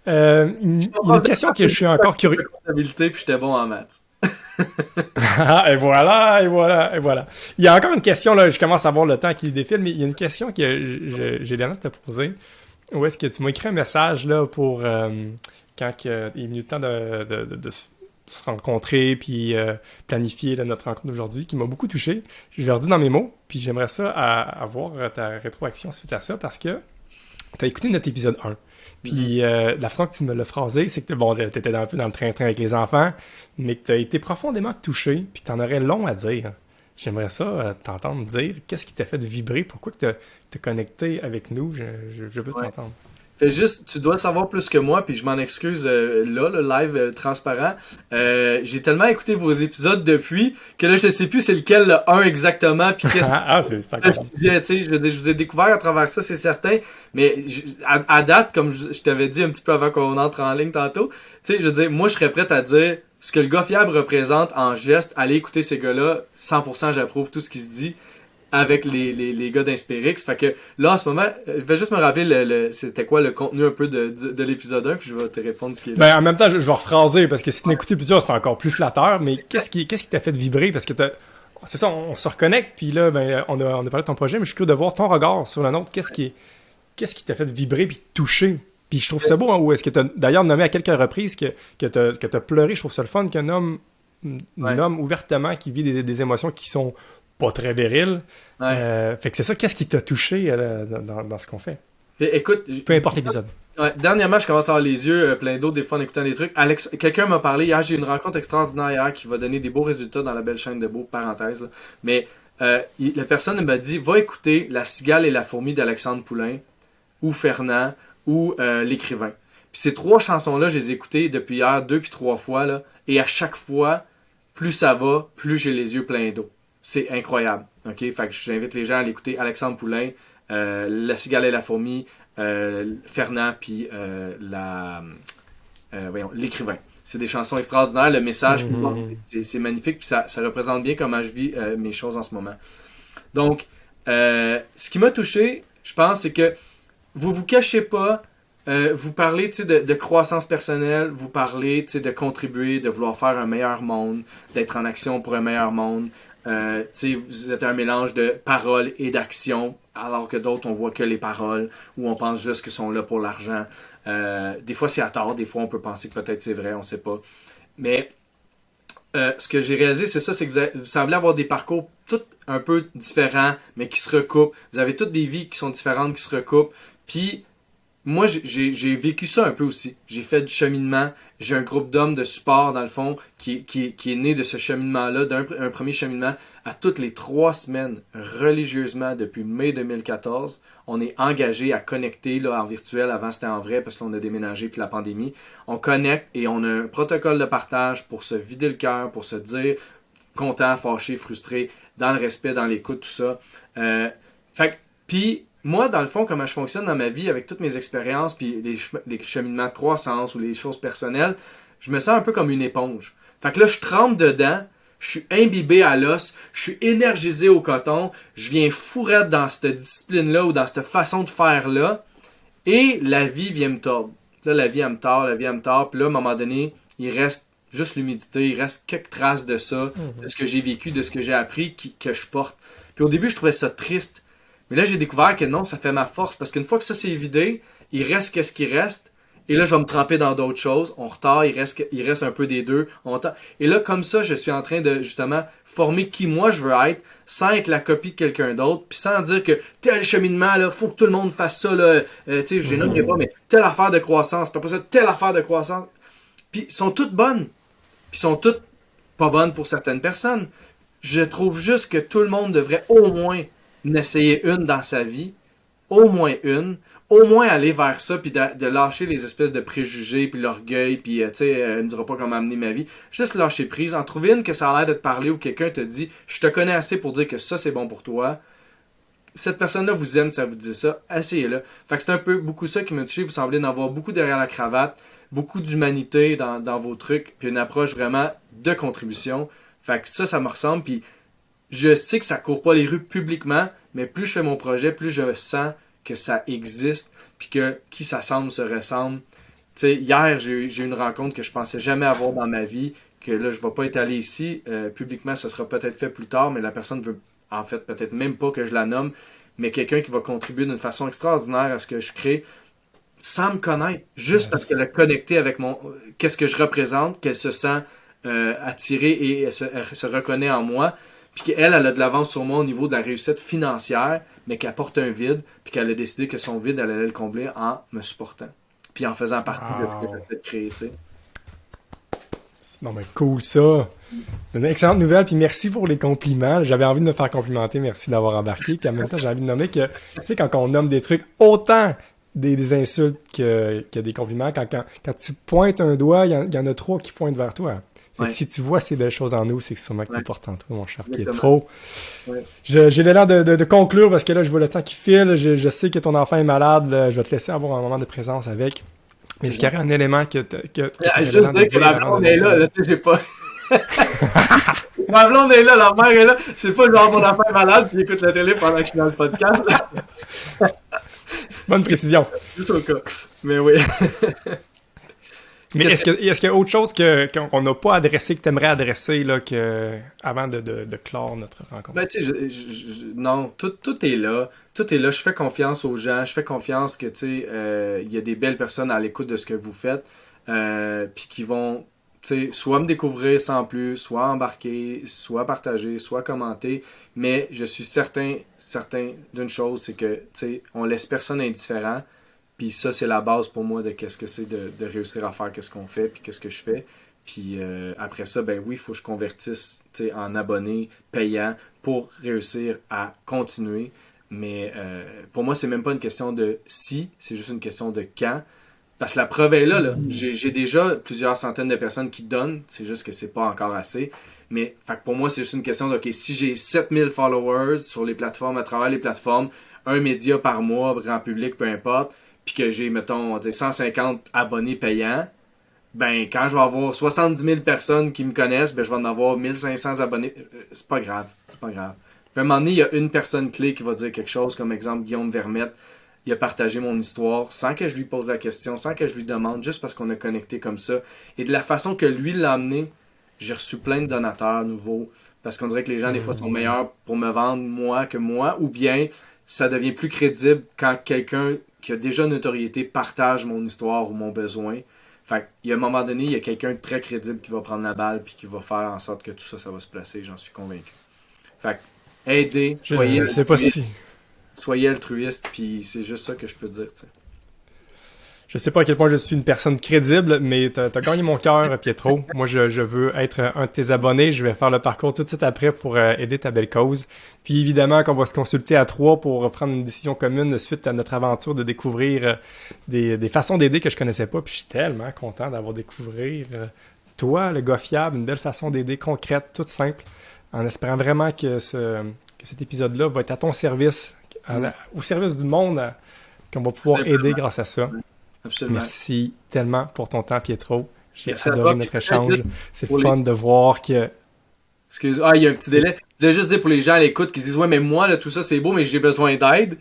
Il y a une question que je suis encore curieux. Puis j'étais bon en maths. Et voilà, et voilà, et voilà. Il y a encore une question, là, je commence à voir le temps qui défile, mais il y a une question que j'ai l'air de te poser. Où est-ce que tu m'as écrit un message là pour quand il est venu le temps de se rencontrer puis planifier là, notre rencontre d'aujourd'hui qui m'a beaucoup touché. Je l'ai redit dans mes mots, puis j'aimerais ça avoir ta rétroaction suite à ça parce que tu as écouté notre épisode 1. Puis la façon que tu me l'as phrasé, c'est que bon, tu étais un peu dans le train-train avec les enfants, mais que tu as été profondément touché puis que tu en aurais long à dire. J'aimerais ça t'entendre dire qu'est-ce qui t'a fait vibrer, pourquoi que t'es connecté avec nous, je veux t'entendre. Fais juste, tu dois savoir plus que moi, puis je m'en excuse là, le live transparent. J'ai tellement écouté vos épisodes depuis que là, je sais plus c'est lequel le 1 exactement, puis qu'est-ce c'est encore. Je vous ai découvert à travers ça, c'est certain, mais à date, comme je t'avais dit un petit peu avant qu'on entre en ligne tantôt, tu sais, je veux dire, moi, je serais prêt à dire ce que le gars fiable représente en geste, allez écouter ces gars-là, 100% j'approuve tout ce qui se dit avec les gars d'Inspirix. Fait que là, en ce moment, je vais juste me rappeler c'était quoi le contenu un peu de l'épisode 1, puis je vais te répondre ce qui est là. Ben, en même temps, je vais rephraser, parce que si tu n'écoutais plusieurs, c'est encore plus flatteur, mais qu'est-ce qui t'a fait vibrer? Parce que c'est ça, on se reconnecte, puis là, ben, on a parlé de ton projet, mais je suis curieux de voir ton regard sur le nôtre. Qu'est-ce qui t'a fait vibrer puis toucher? Puis je trouve ça beau, hein, où est-ce que tu as d'ailleurs nommé à quelques reprises que t'as pleuré. Je trouve ça le fun qu'un homme nomme ouvertement, qui vit des émotions qui sont pas très viriles. Ouais. Fait que c'est ça, qu'est-ce qui t'a touché dans ce qu'on fait? Et, écoute, peu importe l'épisode. Ouais, dernièrement, je commence à avoir les yeux pleins d'eau des fois en écoutant des trucs. Quelqu'un m'a parlé hier, j'ai eu une rencontre extraordinaire hier qui va donner des beaux résultats dans la belle chaîne de Beau, parenthèse. Là. Mais la personne m'a dit, va écouter La cigale et la fourmi d'Alexandre Poulain, ou Fernand, ou L'écrivain. Puis ces 3 chansons-là, je les ai écoutées depuis hier 2 puis 3 fois, là, et à chaque fois, plus ça va, plus j'ai les yeux pleins d'eau. C'est incroyable. Ok, fait que j'invite les gens à l'écouter. Alexandre Poulain, La cigale et la fourmi, Fernand, puis L'écrivain. C'est des chansons extraordinaires. Le message qu'il porte, c'est magnifique. Puis ça représente bien comment je vis mes choses en ce moment. Donc, ce qui m'a touché, je pense, c'est que vous cachez pas. Vous parlez de croissance personnelle, vous parlez de contribuer, de vouloir faire un meilleur monde, d'être en action pour un meilleur monde. Vous êtes un mélange de paroles et d'action, alors que d'autres, on voit que les paroles, ou on pense juste qu'ils sont là pour l'argent. Des fois, c'est à tort, des fois, on peut penser que peut-être c'est vrai, on sait pas. Mais ce que j'ai réalisé, c'est ça, c'est que vous semblez avoir des parcours tous un peu différents, mais qui se recoupent. Vous avez toutes des vies qui sont différentes, qui se recoupent. Puis, moi, j'ai vécu ça un peu aussi. J'ai fait du cheminement. J'ai un groupe d'hommes de support, dans le fond, qui est né de ce cheminement-là, un premier cheminement. À toutes les 3 semaines, religieusement, depuis mai 2014, on est engagé à connecter là, en virtuel. Avant, c'était en vrai, parce qu'on a déménagé, puis la pandémie. On connecte et on a un protocole de partage pour se vider le cœur, pour se dire content, fâché, frustré, dans le respect, dans l'écoute, tout ça. Puis, moi, dans le fond, comment je fonctionne dans ma vie avec toutes mes expériences, puis les cheminements de croissance ou les choses personnelles, je me sens un peu comme une éponge. Fait que là, je trempe dedans, je suis imbibé à l'os, je suis énergisé au coton, je viens fourrette dans cette discipline-là ou dans cette façon de faire-là, et la vie vient me tordre. Là, la vie, elle me tord, puis là, à un moment donné, il reste juste l'humidité, il reste quelques traces de ça, de ce que j'ai vécu, de ce que j'ai appris, que je porte. Puis au début, je trouvais ça triste. Mais là, j'ai découvert que non, ça fait ma force. Parce qu'une fois que ça c'est vidé, il reste qu'est-ce qui reste. Et là, je vais me tremper dans d'autres choses. On retard, il reste un peu des deux. Et là, comme ça, je suis en train de, justement, former qui moi je veux être, sans être la copie de quelqu'un d'autre, puis sans dire que tel cheminement, là, faut que tout le monde fasse ça, là. Tu sais, je n'aimerais pas, mais telle affaire de croissance, puis après ça, telle affaire de croissance. Puis, sont toutes bonnes. Puis, sont toutes pas bonnes pour certaines personnes. Je trouve juste que tout le monde devrait au moins en essayer une dans sa vie. Au moins une. Au moins aller vers ça, puis de lâcher les espèces de préjugés, puis l'orgueil, puis tu sais, elle ne dira pas comment amener ma vie. Juste lâcher prise, en trouver une que ça a l'air de te parler ou quelqu'un te dit « Je te connais assez pour dire que ça, c'est bon pour toi. » Cette personne-là vous aime, ça vous dit ça. Essayez-le. Fait que c'est un peu beaucoup ça qui m'a touché. Vous semblez en avoir beaucoup derrière la cravate, beaucoup d'humanité dans vos trucs, puis une approche vraiment de contribution. Fait que ça me ressemble, puis je sais que ça court pas les rues publiquement, mais plus je fais mon projet, plus je sens que ça existe, puis que qui s'assemble se ressemble. Tu sais, hier, j'ai eu une rencontre que je pensais jamais avoir dans ma vie, que là, je vais pas étaler ici. Publiquement, ça sera peut-être fait plus tard, mais la personne veut, en fait, peut-être même pas que je la nomme, mais quelqu'un qui va contribuer d'une façon extraordinaire à ce que je crée, sans me connaître, juste parce qu'elle a connecté avec qu'est-ce que je représente, qu'elle se sent attirée et elle se reconnaît en moi, puis qu'elle a de l'avance sur moi au niveau de la réussite financière, mais qu'elle porte un vide, puis qu'elle a décidé que son vide, elle allait le combler en me supportant, puis en faisant partie de ce que j'essaie de créer, tu sais. Non, mais cool, ça! C'est une excellente nouvelle, puis merci pour les compliments. J'avais envie de me faire complimenter, merci d'avoir embarqué, puis en même temps, j'ai envie de nommer que, tu sais, quand on nomme des trucs, autant des insultes que des compliments, quand tu pointes un doigt, il y en a trois qui pointent vers toi. Fait que si tu vois ces belles choses en nous, c'est que sûrement que t'es important, toi, mon cher Pietro. J'ai l'élan de conclure parce que là, je vois le temps qui file. Je sais que ton enfant est malade. Là, je vais te laisser avoir un moment de présence avec. Mais est-ce qu'il y aurait un élément que juste dire que la blonde est là, tu sais, j'ai pas... Ma blonde est là, la mère est là. Je sais pas, genre, mon enfant est malade puis il écoute la télé pendant que je suis dans le podcast. Bonne précision. Juste au cas. Mais oui. Mais est-ce qu'il y a autre chose qu'on n'a pas adressé, que tu aimerais adresser là, avant de clore notre rencontre? Ben, tu sais, non, tout est là. Tout est là. Je fais confiance aux gens. Je fais confiance que, tu sais, il y a des belles personnes à l'écoute de ce que vous faites. Puis qui vont, tu sais, soit me découvrir sans plus, soit embarquer, soit partager, soit commenter. Mais je suis certain d'une chose, c'est que, tu sais, on laisse personne indifférent. Puis ça, c'est la base pour moi de qu'est-ce que c'est de réussir à faire qu'est-ce qu'on fait, puis qu'est-ce que je fais. Puis après ça, ben oui, il faut que je convertisse en abonnés payants pour réussir à continuer. Mais pour moi, c'est même pas une question de si, c'est juste une question de quand. Parce que la preuve est là. J'ai déjà plusieurs centaines de personnes qui donnent, c'est juste que c'est pas encore assez. Mais fait que pour moi, c'est juste une question de, OK, si j'ai 7000 followers sur les plateformes, à travers les plateformes, un média par mois, grand public, peu importe, puis que j'ai, mettons, 150 abonnés payants, ben, quand je vais avoir 70 000 personnes qui me connaissent, ben, je vais en avoir 1500 abonnés. C'est pas grave. Puis à un moment donné, il y a une personne clé qui va dire quelque chose, comme exemple Guillaume Vermette. Il a partagé mon histoire sans que je lui pose la question, sans que je lui demande, juste parce qu'on a connecté comme ça. Et de la façon que lui l'a amené, j'ai reçu plein de donateurs nouveaux. Parce qu'on dirait que les gens, des fois, sont meilleurs pour me vendre moi que moi. Ou bien, ça devient plus crédible quand quelqu'un qui a déjà une notoriété partage mon histoire ou mon besoin. Fait qu'il y a un moment donné, il y a quelqu'un de très crédible qui va prendre la balle puis qui va faire en sorte que tout ça, ça va se placer, j'en suis convaincu. Fait que, aidez, soyez altruiste, puis c'est juste ça que je peux dire, tu sais. Je sais pas à quel point je suis une personne crédible, mais t'as gagné mon cœur, Pietro. Moi, je veux être un de tes abonnés. Je vais faire le parcours tout de suite après pour aider ta belle cause. Puis évidemment qu'on va se consulter à trois pour prendre une décision commune suite à notre aventure de découvrir des façons d'aider que je connaissais pas. Puis je suis tellement content d'avoir découvert toi, le gars fiable, une belle façon d'aider concrète, toute simple, en espérant vraiment que cet épisode-là va être à ton service au service du monde qu'on va pouvoir aider grâce à ça. Absolument. Merci tellement pour ton temps, Pietro. J'ai Merci à adoré toi, notre puis échange. C'est fun de voir que... Excuse, il y a un petit délai. Je voulais juste dire pour les gens à l'écoute qui se disent « Ouais, mais moi, là, tout ça, c'est beau, mais j'ai besoin d'aide. »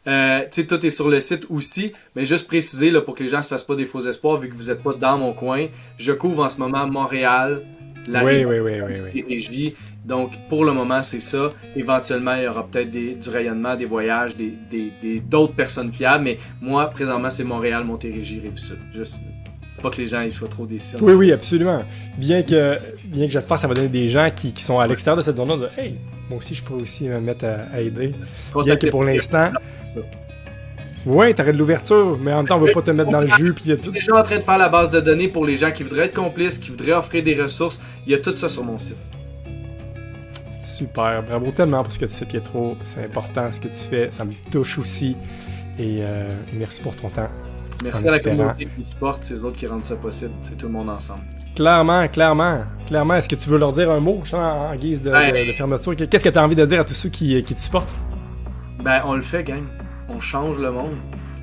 Tu sais, tout est sur le site aussi, mais juste préciser là, pour que les gens ne se fassent pas des faux espoirs, vu que vous n'êtes pas dans mon coin. Je couvre en ce moment Montréal, la régie. Donc, pour le moment, c'est ça. Éventuellement, il y aura peut-être du rayonnement, des voyages, d'autres personnes fiables, mais moi, présentement, c'est Montréal, Montérégie, Rive-Sud. Juste pas que les gens ils soient trop déçus. Oui, absolument. Bien que j'espère que ça va donner des gens qui sont à l'extérieur de cette zone-là de « Hey, moi aussi, je pourrais aussi me mettre à aider. » Bien que pour l'instant... Oui, t'arrêtes de l'ouverture, mais en même temps, on veut pas te mettre dans le jus. Puis tout. Je suis déjà en train de faire la base de données pour les gens qui voudraient être complices, qui voudraient offrir des ressources. Il y a tout ça sur mon site. Super, bravo tellement pour ce que tu fais, Pietro. C'est important ce que tu fais, ça me touche aussi. Et merci pour ton temps. Merci à la communauté qui supporte, c'est les autres qui rendent ça possible. C'est tout le monde ensemble. Clairement. Est-ce que tu veux leur dire un mot en guise de fermeture? Qu'est-ce que tu as envie de dire à tous ceux qui te supportent? Ben, on le fait, gang. On change le monde.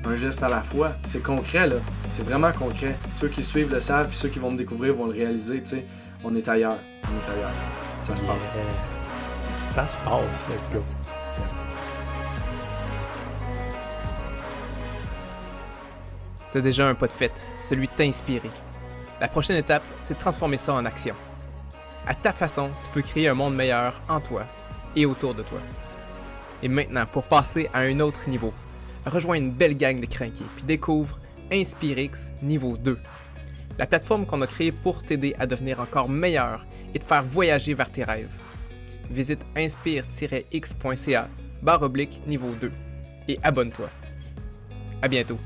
Un geste à la fois. C'est concret, là. C'est vraiment concret. Ceux qui suivent le savent, puis ceux qui vont me découvrir vont le réaliser, tu sais. On est ailleurs. Ça se passe. Ça se passe. Let's go. Tu as déjà un pas de fait, celui de t'inspirer. La prochaine étape, c'est de transformer ça en action. À ta façon, tu peux créer un monde meilleur en toi et autour de toi. Et maintenant, pour passer à un autre niveau, rejoins une belle gang de crinqués puis découvre InspireX niveau 2. La plateforme qu'on a créée pour t'aider à devenir encore meilleur et te faire voyager vers tes rêves. Visite inspire-x.ca/niveau 2 et abonne-toi. À bientôt.